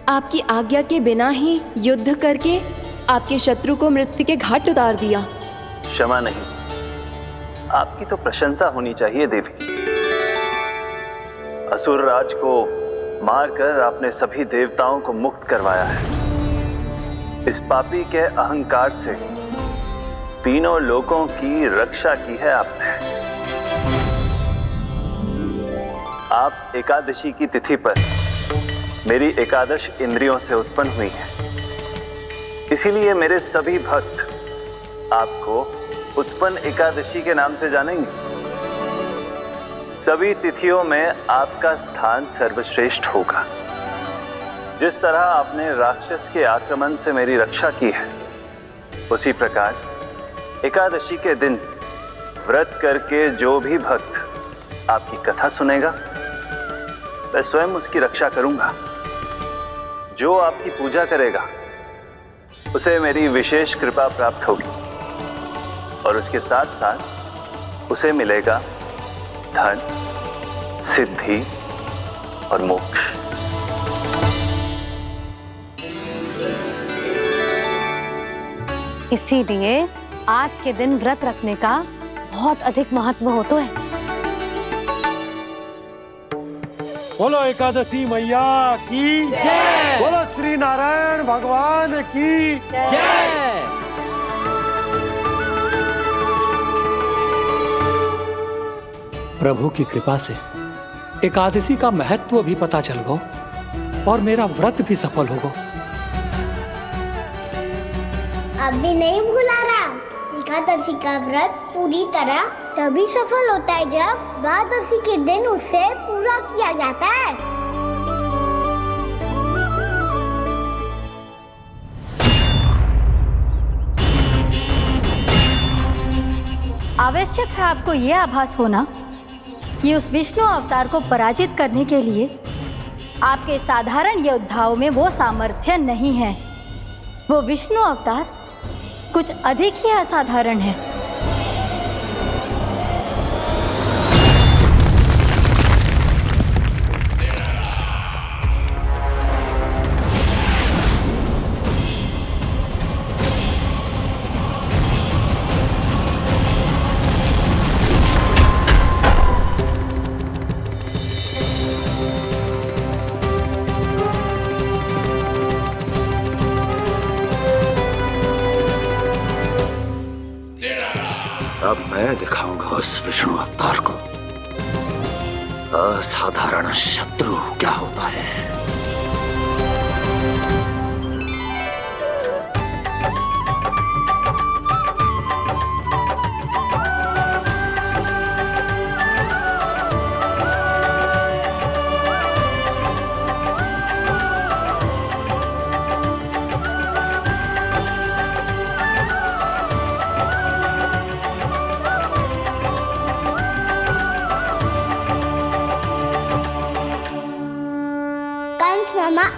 आपकी आज्ञा के बिना ही युद्ध करके आपके शत्रु को मृत्यु के घाट उतार दिया। क्षमा नहीं, आपकी तो प्रशंसा होनी चाहिए देवी। असुर राज को मारकर आपने सभी देवताओं को मुक्त करवाया है। इस पापी के अहंकार से तीनों लोकों की रक्षा की है आपने। आप एकादशी की तिथि पर मेरी एकादश इंद्रियों से उत्पन्न हुई हैं। इसीलिए मेरे सभी भक्त आपको उत्पन्न एकादशी के नाम से जानेंगे। सभी तिथियों में आपका स्थान सर्वश्रेष्ठ होगा। जिस तरह आपने राक्षस के आक्रमण से मेरी रक्षा की है, उसी प्रकार एकादशी के दिन व्रत करके जो भी भक्त आपकी कथा सुनेगा, मैं स्वयं उसकी रक्षा करूंगा। जो आपकी पूजा करेगा, उसे मेरी विशेष कृपा प्राप्त होगी और उसके साथ साथ उसे मिलेगा धन, सिद्धि और मोक्ष। इसीलिए आज के दिन व्रत रखने का बहुत अधिक महत्व होता है। बोलो एकादशी मैया की जय। बोलो श्री नारायण भगवान की जय। प्रभु की कृपा से एकादशी का महत्व भी पता चल गो और मेरा व्रत भी सफल हो गो। अभी नहीं भूला राम, एकादशी का व्रत पूरी तरह तभी सफल होता है जब द्वादशी के दिन उसे पूरा किया जाता है। आवश्यक है आपको यह आभास होना कि उस विष्णु अवतार को पराजित करने के लिए आपके साधारण योद्धाओं में वो सामर्थ्य नहीं है। वो विष्णु अवतार कुछ अधिक ही असाधारण है। अब मैं दिखाऊंगा उस विष्णु अवतार को असाधारण शत्रु क्या होता है।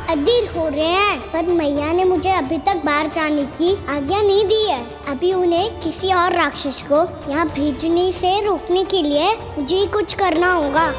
अधीर हो रहे हैं, पर मैया ने मुझे अभी तक बाहर जाने की आज्ञा नहीं दी है। अभी उन्हें किसी और राक्षस को यहाँ भेजने से रोकने के लिए मुझे ही कुछ करना होगा।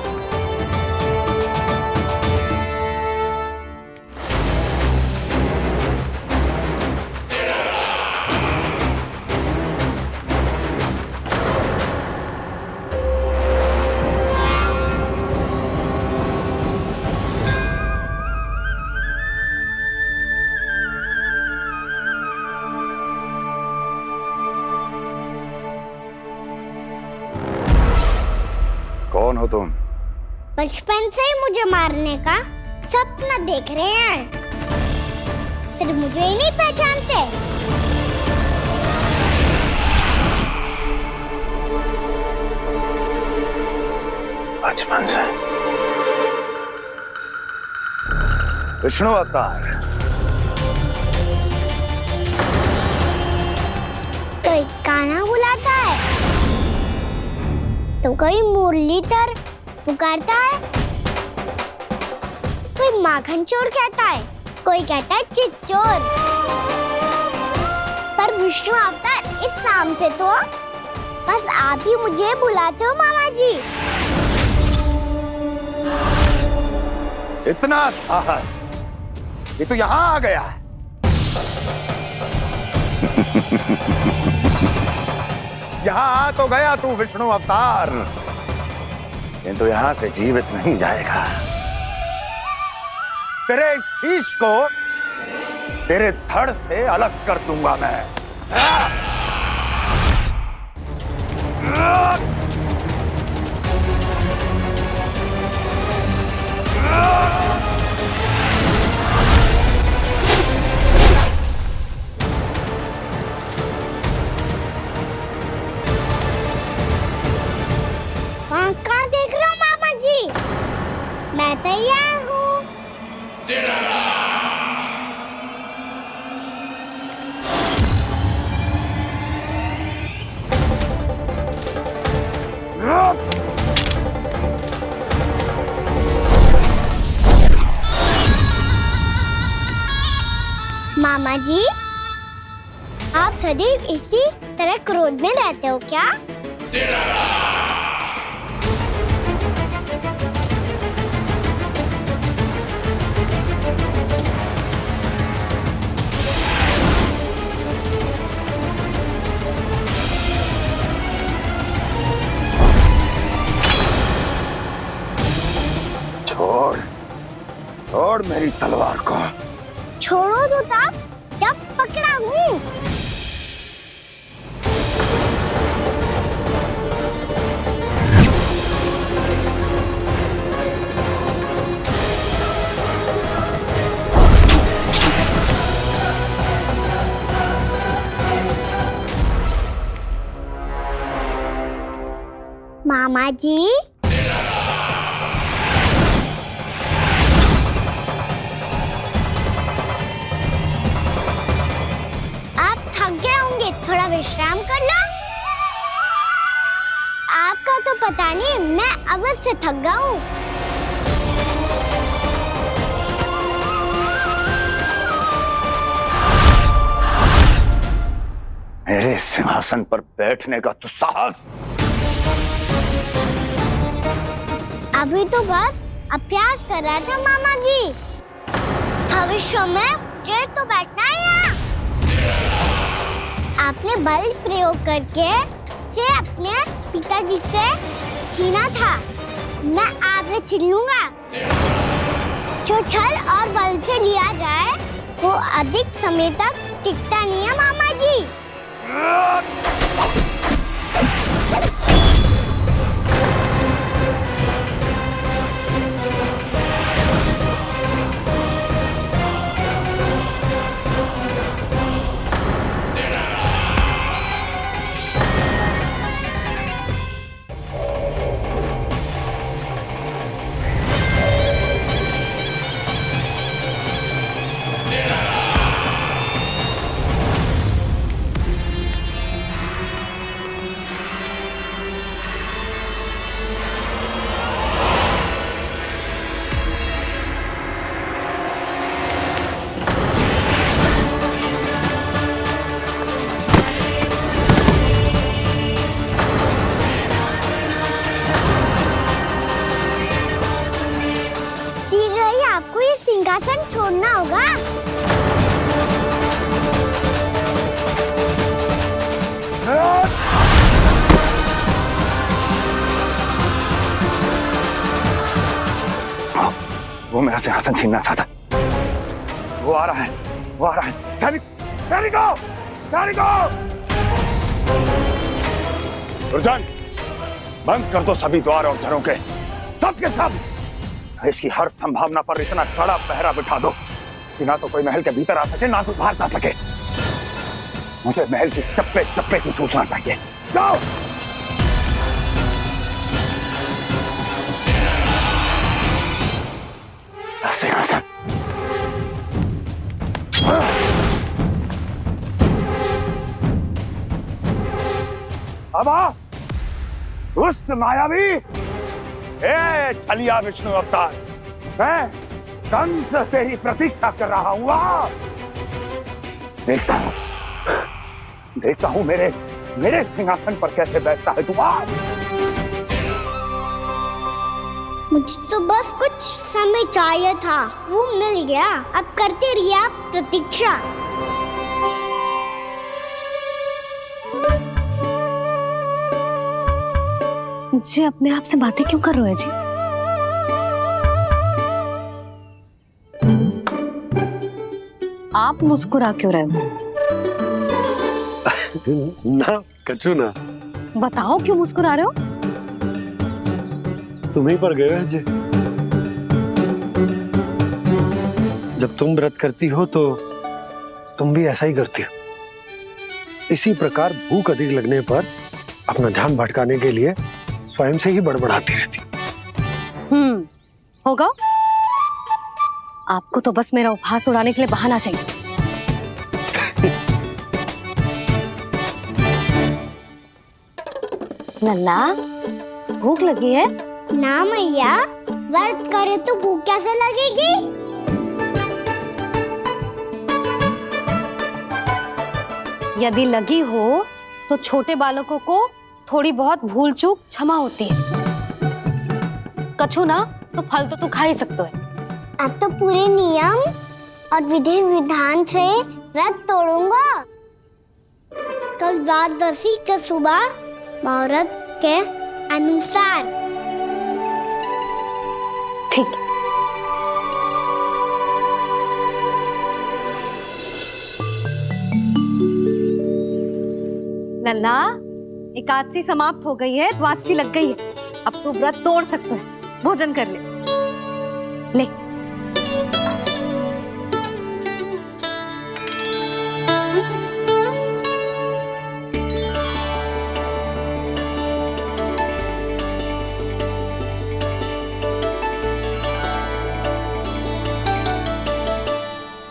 कौन हो तुम? बचपन से ही मुझे मारने का सपना देख रहे हैं, सिर्फ मुझे ही नहीं पहचानते। बचपन से विष्णु अवतार। कोई कान्हा बुलाता है तो कोई मुरलीधर पुकारता है, कोई माखन चोर कहता है, कोई कहता है चिच्चोर। पर विष्णु अवतार इस नाम से तो बस आप ही मुझे बुलाते हो मामा जी। इतना साहस ये तो यहाँ आ गया है। यहाँ आ तो गया तू विष्णु अवतार, किंतु यहाँ से जीवित नहीं जाएगा। तेरे शीश को तेरे धड़ से अलग कर दूंगा मैं। कहाँ देख रहे हो मामा जी? मैं तैयार हूँ। मामा जी, आप सदैव इसी तरह क्रोध में रहते हो क्या? छोड़ छोड़ मेरी तलवार को। छोड़ो तो तब जब पकड़ा हूँ। मामा जी, थोड़ा विश्राम कर लो। आपका तो पता नहीं, मैं अवश्य थक गया हूँ। मेरे सिंहासन पर बैठने का तो साहस। अभी तो बस अभ्यास कर रहा था मामा जी। भविष्य में मुझे तो बैठना है यहाँ। आपने बल प्रयोग करके से अपने पिताजी से छीना था, मैं आपसे छीन लूंगा। जो छल और बल से लिया जाए वो अधिक समय तक टिकता नहीं है मामा जी। होगा? वो मेरा सिंहासन छीनना चाहता है। वो आ रहा है, वो आ रहा है। सैनिकों! दुर्जन, बंद कर दो सभी द्वार और झरोखे, सब के सब। इसकी हर संभावना पर इतना कड़ा पहरा बिठा दो कि ना तो कोई महल के भीतर आ सके, ना तो बाहर जा सके। मुझे महल की चप्पे चप्पे की सूचना चाहिए। जाओ। सिंहासन। अब आ, दुष्ट मायावी, ए छलिया विष्णु अवतार, मैं कंस तेरी प्रतीक्षा कर रहा हूँ। आ, देखता हूँ मेरे सिंहासन पर कैसे बैठता है तू। आ, मुझे तो बस कुछ समय चाहिए था, वो मिल गया। अब करते रहिए आप प्रतीक्षा। जी अपने आप से बातें क्यों कर रहे हैं जी? आप मुस्कुरा क्यों रहे हो? ना कचू ना। बताओ क्यों मुस्कुरा रहे हो? तुम्हीं पर गए हैं जी। जब तुम व्रत करती हो तो तुम भी ऐसा ही करती हो। इसी प्रकार भूख अधिक लगने पर अपना ध्यान भटकाने के लिए स्वयं से ही बड़बड़ाती रहती। होगा। आपको तो बस मेरा उपहास उड़ाने के लिए बहाना चाहिए। लल्ला, भूख लगी है? ना मैया, व्रत करे तो भूख कैसे लगेगी? यदि लगी हो तो छोटे बालकों को थोड़ी बहुत भूल चूक क्षमा होती है। कछु ना तो फल तो तू खा ही सकते है। अब तो पूरे नियम और विधि विधान से व्रत तोड़ूंगा। कल द्वादशी के सुबह मुहूर्त के अनुसार। ठीक। लल्ला, एकादशी समाप्त हो गई है, द्वादशी लग गई है। अब तू व्रत तोड़ सकते है। भोजन कर ले। ले।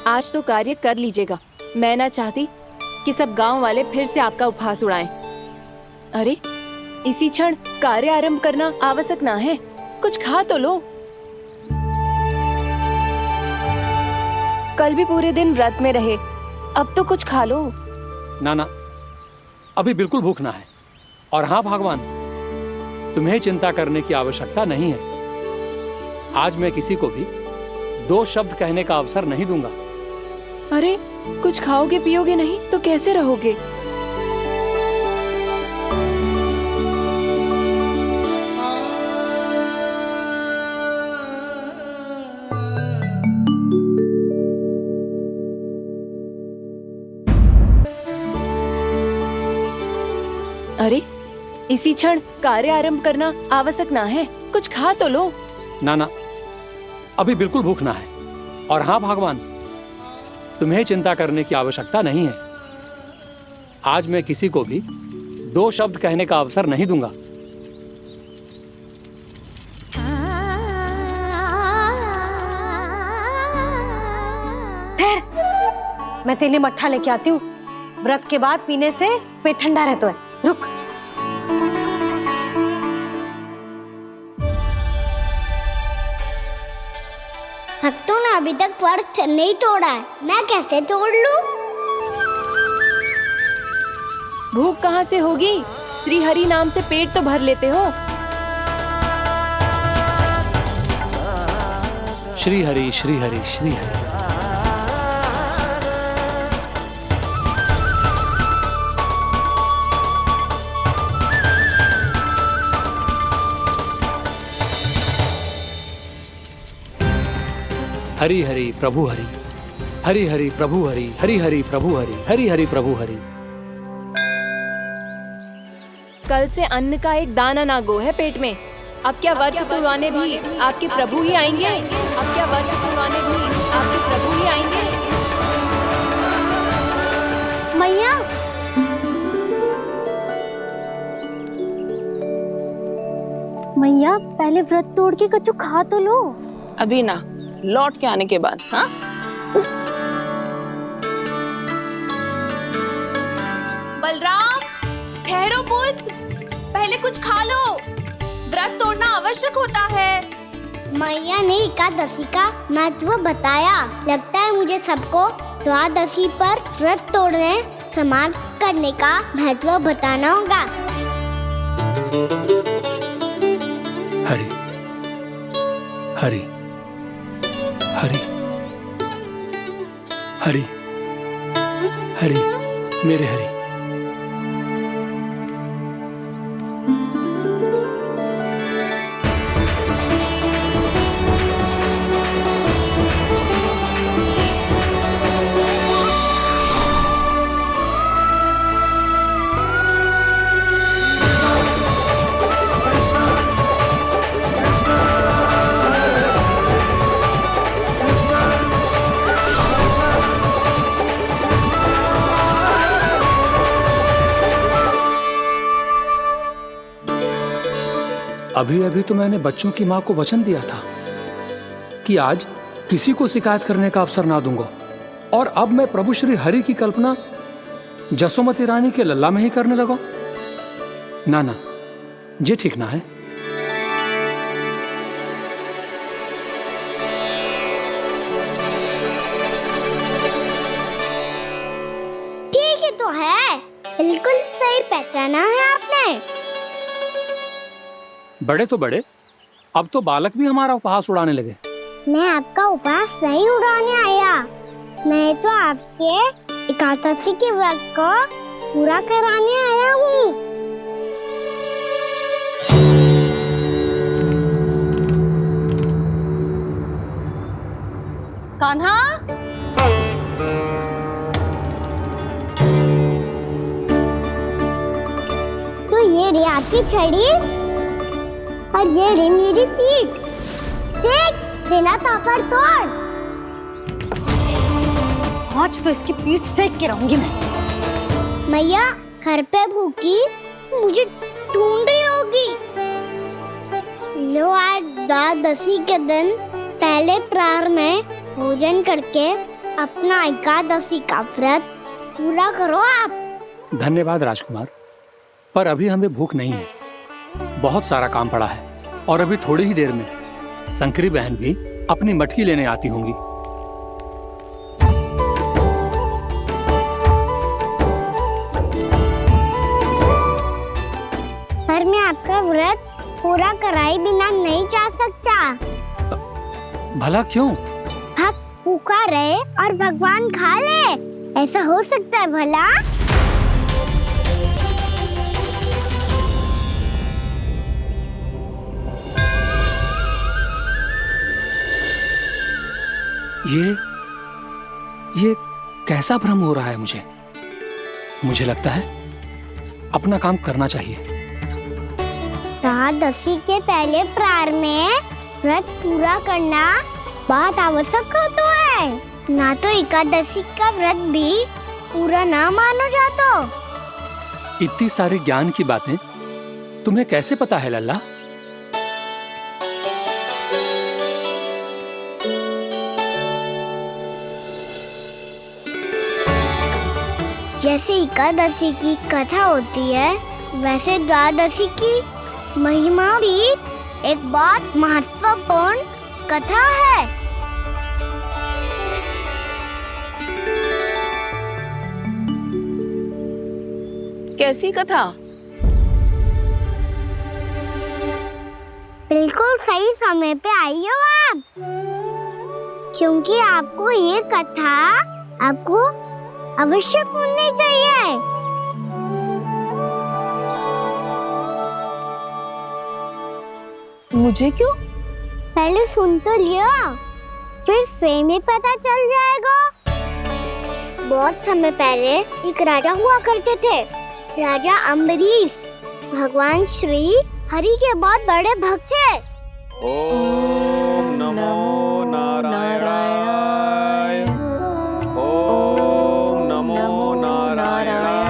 आज तो कार्य कर लीजिएगा। मैं ना चाहती कि सब गांव वाले फिर से आपका उपहास उड़ाएं। अरे, इसी क्षण कार्य आरंभ करना आवश्यक ना है। कुछ खा तो लो। कल भी पूरे दिन व्रत में रहे, अब तो कुछ खा लो। ना, अभी बिल्कुल भूख ना है। और हाँ भगवान, तुम्हें चिंता करने की आवश्यकता नहीं है। आज मैं किसी को भी 2 शब्द कहने का अवसर नहीं दूंगा। अरे, कुछ खाओगे पियोगे नहीं तो कैसे रहोगे? अरे, इसी क्षण कार्य आरंभ करना आवश्यक ना है। कुछ खा तो लो। ना, अभी बिल्कुल भूख ना है। और हाँ भगवान, तुम्हें चिंता करने की आवश्यकता नहीं है। आज मैं किसी को भी 2 शब्द कहने का अवसर नहीं दूंगा। मैं तेरे लिए मट्ठा लेके आती हूँ। व्रत के बाद पीने से पेट ठंडा रहता है। रुक। भक्तों ने अभी तक व्रत नहीं तोड़ा है, मैं कैसे तोड़ लूं? भूख कहाँ से होगी? श्री हरि नाम से पेट तो भर लेते हो। श्री हरि, श्री हरि, श्री हरि। हरि हरि प्रभु हरि, हरि हरि प्रभु हरि, हरि हरि प्रभु हरि, हरि हरि प्रभु हरि। कल से अन्न का एक दाना ना गो है पेट में। अब क्या व्रत तुलवाने भी आपके प्रभु ही आएंगे? अब क्या व्रत तुलवाने भी आपके प्रभु ही आएंगे? मैया, मैया पहले व्रत तोड़ के कच्चू खा तो लो। अभी ना, लौट के आने के बाद। हाँ, बलराम, ठहरो पुत्र, पहले कुछ खा लो। व्रत तोड़ना आवश्यक होता है। मैया ने एकादशी का महत्व बताया। लगता है मुझे सबको द्वादशी पर व्रत तोड़ने समाप्त करने का महत्व बताना होगा। हरि हरि हरि हरि हरि, मेरे हरि। अभी अभी तो मैंने बच्चों की मां को वचन दिया था कि आज किसी को शिकायत करने का अवसर ना दूंगा, और अब मैं प्रभु श्री हरि की कल्पना जसोमती रानी के लल्ला में ही करने लगा। ना ना, ये ठीक ना है। ठीक है तो है, बिल्कुल सही पहचाना है आपने। बड़े तो बड़े, अब तो बालक भी हमारा उपहास उड़ाने लगे। मैं आपका उपहास नहीं उड़ाने आया, मैं तो आपके एकादशी के व्रत को पूरा कराने आया हूँ। कान्हा, तो ये रे आपकी छड़ी और ये रे मेरी पीठ। सेक देना तापर तोड़। आज तो इसकी पीठ सेक के रहूंगी मैं। मैया घर पे भूखी मुझे ढूंढ रही होगी। लो, आज द्वादशी के दिन पहले प्रहर में भोजन करके अपना एकादशी का व्रत पूरा करो आप। धन्यवाद राजकुमार, पर अभी हमें भूख नहीं है। बहुत सारा काम पड़ा है, और अभी थोड़ी ही देर में शंकरी बहन भी अपनी मटकी लेने आती होंगी। पर मैं आपका व्रत पूरा कराए बिना नहीं जा सकता। भला क्यों? भक्त भूखा रहे और भगवान खा ले, ऐसा हो सकता है भला? ये कैसा भ्रम हो रहा है मुझे लगता है अपना काम करना चाहिए। द्वादशी के पहले प्रहर में व्रत पूरा करना बहुत आवश्यक होता है। ना तो एकादशी का व्रत भी पूरा ना मानो जाता। इतनी सारी ज्ञान की बातें तुम्हें कैसे पता है लल्ला? जैसे एकादशी की कथा होती है, वैसे द्वादशी की महिमा भी एक बहुत महत्वपूर्ण कथा है। कैसी कथा? बिल्कुल सही समय पे आई हो आप, क्योंकि आपको ये कथा आपको अवश्य सुननी चाहिए। मुझे क्यों? पहले सुन तो लियो, फिर स्वयं ही पता चल जाएगा। बहुत समय पहले एक राजा हुआ करते थे, राजा अम्बरीश। भगवान श्री हरि के बहुत बड़े भक्त थे। ओम नमो नारायणाय। ओम नमो नारायणाय।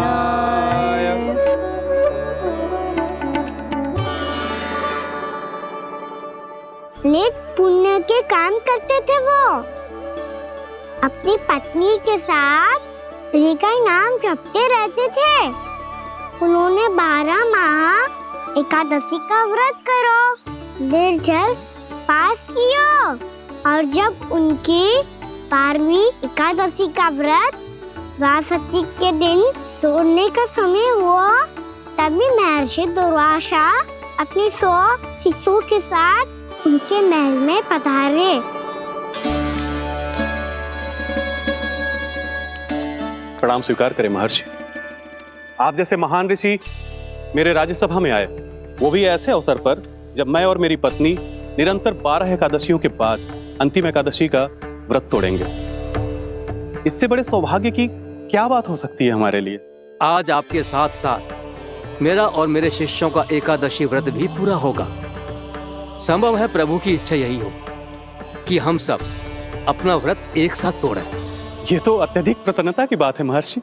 नेक पुण्य के काम करते थे वो। अपनी पत्नी के साथ हरि का नाम जपते रहते थे। उन्होंने 12 माह एकादशी का व्रत करो निर्जल पास किया, और जब उनकी 12वीं एकादशी का व्रत द्वादशी के दिन तोड़ने का समय हुआ, तभी महर्षि दुर्वासा अपनी 100 शिष्यों के साथ उनके महल में पधारे। प्रणाम स्वीकार करें महर्षि। आप जैसे महान ऋषि मेरे राज्यसभा में आए, वो भी ऐसे अवसर पर जब मैं और मेरी पत्नी निरंतर 12 एकादशियों के बाद अंतिम एकादशी का व्रत तोड़ेंगे। इससे बड़े सौभाग्य की क्या बात हो सकती है हमारे लिए। आज आपके साथ साथ मेरा और मेरे शिष्यों का एकादशी व्रत भी पूरा होगा। संभव है प्रभु की इच्छा यही हो कि हम सब अपना व्रत एक साथ तोड़ें। ये तो अत्यधिक प्रसन्नता की बात है महर्षि।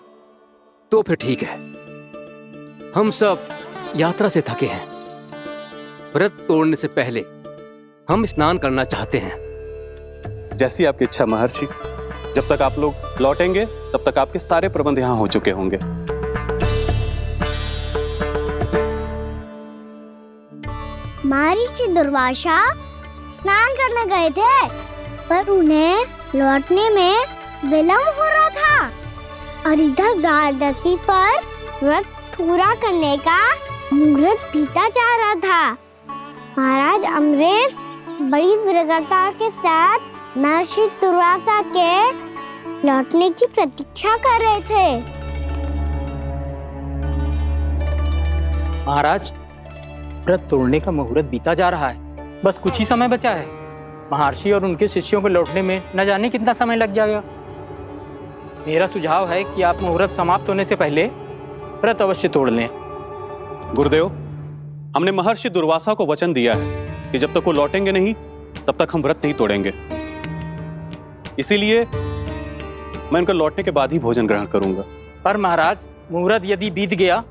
तो फिर ठीक है, हम सब यात्रा से थके हैं। व्रत तोड़ने से पहले हम स्नान करना चाहते हैं। जैसी आपकी इच्छा महर्षि। जब तक आप लोग लौटेंगे तब तक आपके सारे प्रबंध यहाँ हो चुके होंगे। महर्षि दुर्वासा स्नान करने गए थे, पर उन्हें लौटने में विलंब हो रहा था, और इधर द्वादशी पर व्रत पूरा करने का मुहूर्त बीता जा रहा था। महाराज अम्बरीश बड़ी विरगता के साथ महर्षि दुर्वासा के लौटने की प्रतीक्षा कर रहे थे। महाराज, व्रत तोड़ने का मुहूर्त बीता जा रहा है। बस कुछ ही समय बचा है। महर्षि और उनके शिष्यों को लौटने में न जाने कितना समय लग जाएगा। मेरा सुझाव है कि आप मुहूर्त समाप्त होने से पहले व्रत अवश्य तोड़ लें। गुरुदेव, हमने महर्षि दुर्वासा को वचन दिया है कि जब तक वो लौटेंगे नहीं तब तक हम व्रत नहीं तोड़ेंगे। इसीलिए मैं उनके लौटने के बाद ही भोजन ग्रहण करूंगा। पर महाराज, मुहूर्त यदि बीत गया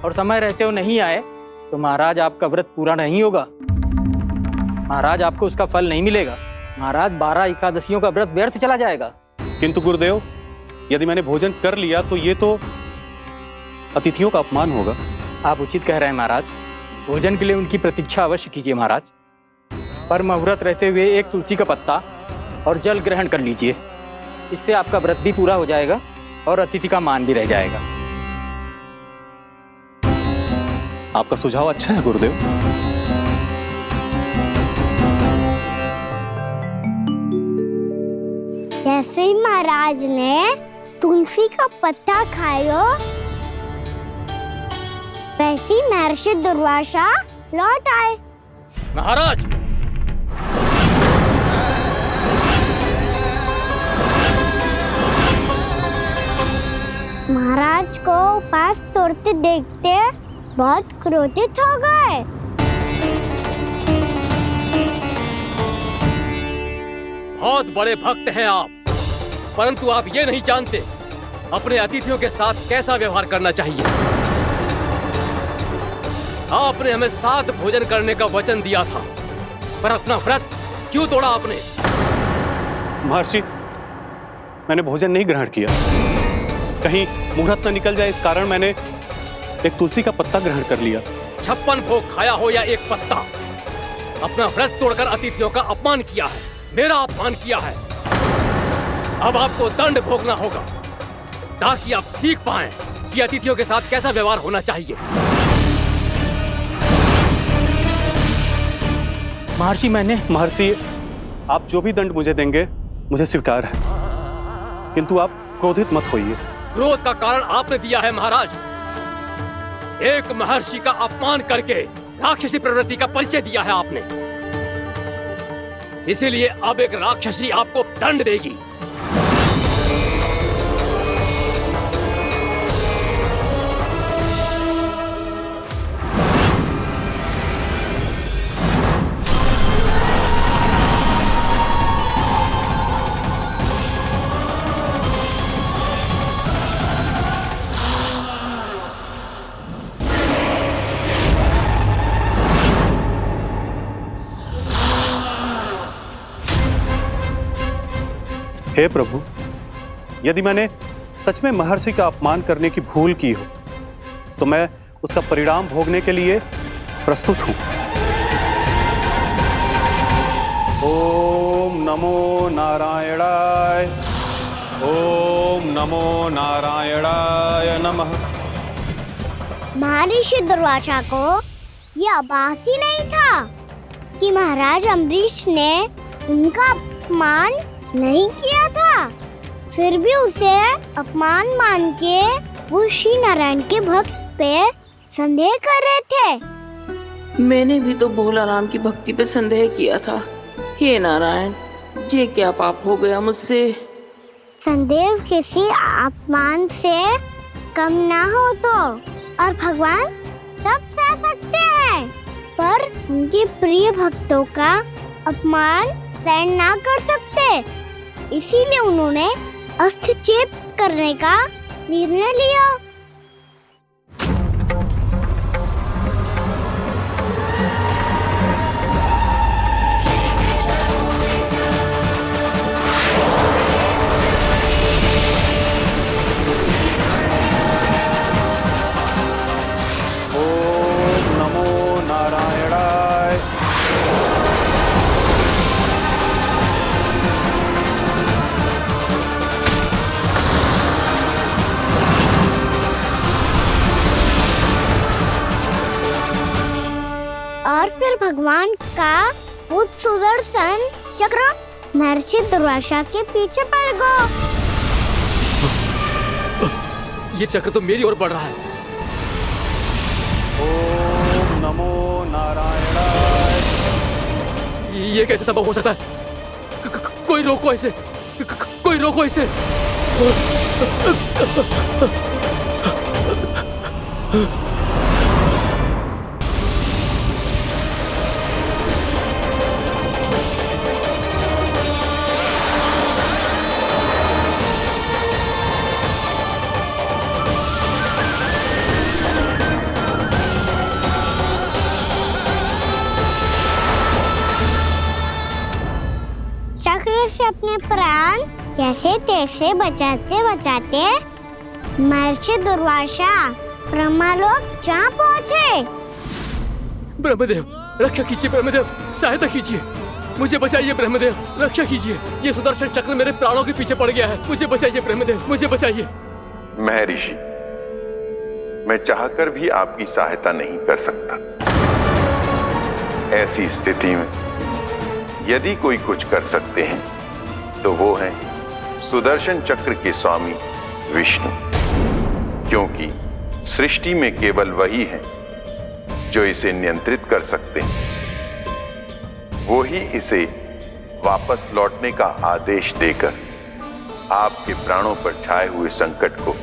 और समय रहते हुए नहीं आए तो महाराज आपका व्रत पूरा नहीं होगा। महाराज, आपको उसका फल नहीं मिलेगा। महाराज, 12 एकादशियों का व्रत व्यर्थ चला जाएगा। किंतु गुरुदेव, यदि मैंने भोजन कर लिया तो ये तो अतिथियों का अपमान होगा। आप उचित कह रहे हैं महाराज। भोजन के लिए उनकी प्रतीक्षा अवश्य कीजिए महाराज। पर मुहूर्त रहते हुए एक तुलसी का पत्ता और जल ग्रहण कर लीजिए। इससे आपका व्रत भी पूरा हो जाएगा और अतिथि का मान भी रह जाएगा। आपका सुझाव अच्छा है गुरुदेव। जैसे ही महाराज ने तुलसी का पत्ता खाया, वैसे ही महर्षि दुर्वासा लौट आए। महाराज, महाराज को उपास तोड़ते देखते बहुत क्रोधित हो गए। बहुत बड़े भक्त हैं आप, परंतु आप ये नहीं जानते अपने अतिथियों के साथ कैसा व्यवहार करना चाहिए। आपने हमें साथ भोजन करने का वचन दिया था, पर अपना व्रत क्यों तोड़ा आपने? महर्षि, मैंने भोजन नहीं ग्रहण किया। कहीं मुहूर्त न निकल जाए इस कारण मैंने एक तुलसी का पत्ता ग्रहण कर लिया। 56 भोग खाया हो या एक पत्ता, अपना व्रत तोड़कर अतिथियों का अपमान किया है, मेरा अपमान किया है। अब आपको दंड भोगना होगा ताकि आप सीख पाएं कि अतिथियों के साथ कैसा व्यवहार होना चाहिए। महर्षि, आप जो भी दंड मुझे देंगे मुझे स्वीकार है, किंतु आप क्रोधित मत होइए। क्रोध का कारण आपने दिया है महाराज। एक महर्षि का अपमान करके राक्षसी प्रवृत्ति का परिचय दिया है आपने। इसीलिए अब एक राक्षसी आपको दंड देगी। हे प्रभु, यदि मैंने सच में महर्षि का अपमान करने की भूल की हो तो मैं उसका परिणाम भोगने के लिए प्रस्तुत हूं। ओम नमो नारायणाय, ओम नमो नारायणाय नमः। महर्षि दुर्वासा को ये आभास ही नहीं था कि महाराज अम्बरीश ने उनका अपमान नहीं किया था। फिर भी उसे अपमान मान के वो श्री नारायण के भक्त पे संदेह कर रहे थे। मैंने भी तो भोला राम की भक्ति पे संदेह किया था। हे नारायण, ये क्या पाप हो गया मुझसे? संदेह किसी अपमान से कम ना हो तो, और भगवान सब सह सकते हैं, पर उनके प्रिय भक्तों का अपमान सहन ना कर सकते। इसीलिए उन्होंने अस्त्रक्षेप करने का निर्णय लिया। ओम नमो नारायणाय। और फिर भगवान का वो सुदर्शन चक्र महर्षि दुर्वासा के पीछे पड़ गया। ये चक्र तो मेरी ओर बढ़ रहा है। ओम नमो नारायणाय। ये कैसे संभव हो सकता है? कोई रोको इसे, कोई रोको इसे। चक्र से अपने प्राण कैसे तैसे बचाते बचाते महर्षि दुर्वासा ब्रह्मलोक जा पहुँचे। ब्रह्मदेव, रक्षा कीजिए। ब्रह्मदेव, सहायता कीजिए। मुझे बचाइए ब्रह्मदेव, रक्षा कीजिए। ये सुदर्शन चक्र मेरे प्राणों के पीछे पड़ गया है। मुझे बचाइए ब्रह्मदेव, मुझे बचाइए। महर्षि, मैं चाहकर भी आपकी सहायता नहीं कर सकता। ऐसी स्थिति में यदि कोई कुछ कर सकते हैं तो वो है सुदर्शन चक्र के स्वामी विष्णु, क्योंकि सृष्टि में केवल वही है जो इसे नियंत्रित कर सकते हैं। वो ही इसे वापस लौटने का आदेश देकर आपके प्राणों पर छाए हुए संकट को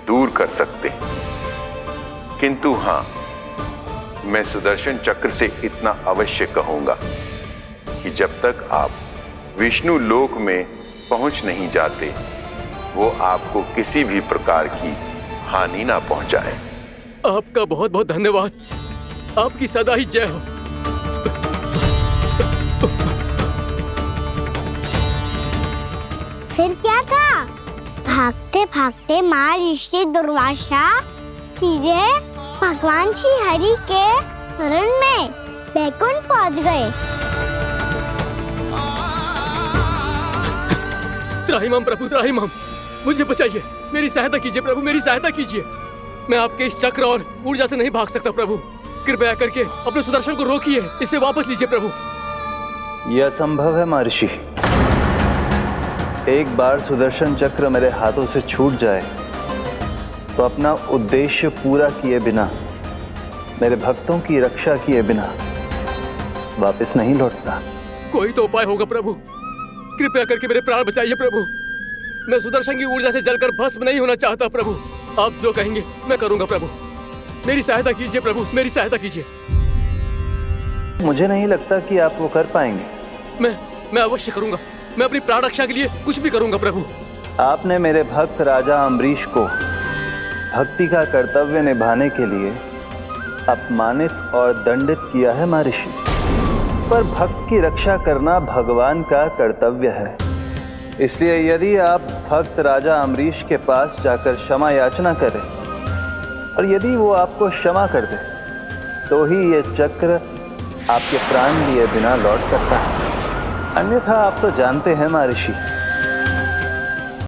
दूर कर सकते हैं। किंतु हां, मैं सुदर्शन चक्र से इतना अवश्य कहूंगा कि जब तक आप विष्णु लोक में पहुंच नहीं जाते, वो आपको किसी भी प्रकार की हानि ना पहुंचाए। आपका बहुत बहुत धन्यवाद। आपकी सदा ही जय हो। फिर क्या था? भागते भागते महर्षि दुर्वासा सीधे भगवान श्री हरि के शरण में बैकुंठ पहुंच गए। त्राहिमाम प्रभु, त्राहिमाम, मुझे बचाइए। मेरी सहायता कीजिए प्रभु, मेरी सहायता कीजिए। मैं आपके इस चक्र और ऊर्जा से नहीं भाग सकता प्रभु। कृपया करके अपने सुदर्शन को रोकिए, इसे वापस लीजिए प्रभु। यह असंभव है महर्षि। एक बार सुदर्शन चक्र मेरे हाथों से छूट जाए तो अपना उद्देश्य पूरा किए बिना, मेरे भक्तों की रक्षा किए बिना वापस नहीं लौटता। कोई तो उपाय होगा प्रभु, कृपया करके मेरे प्राण बचाइए प्रभु। मैं सुदर्शन की ऊर्जा से जलकर भस्म नहीं होना चाहता प्रभु। आप जो कहेंगे मैं करूंगा प्रभु। मेरी सहायता कीजिए प्रभु, मेरी सहायता कीजिए। मुझे नहीं लगता कि आप वो कर पाएंगे। मैं अवश्य करूंगा। मैं अपनी प्राण रक्षा के लिए कुछ भी करूंगा प्रभु। आपने मेरे भक्त राजा अम्बरीश को भक्ति का कर्तव्य निभाने के लिए अपमानित और दंडित किया है महर्षि, पर भक्त की रक्षा करना भगवान का कर्तव्य है। इसलिए यदि आप भक्त राजा अम्बरीश के पास जाकर क्षमा याचना करें और यदि वो आपको क्षमा कर दे तो ही ये चक्र आपके प्राण लिए बिना लौट सकता है। अन्यथा आप तो जानते हैं महर्षि,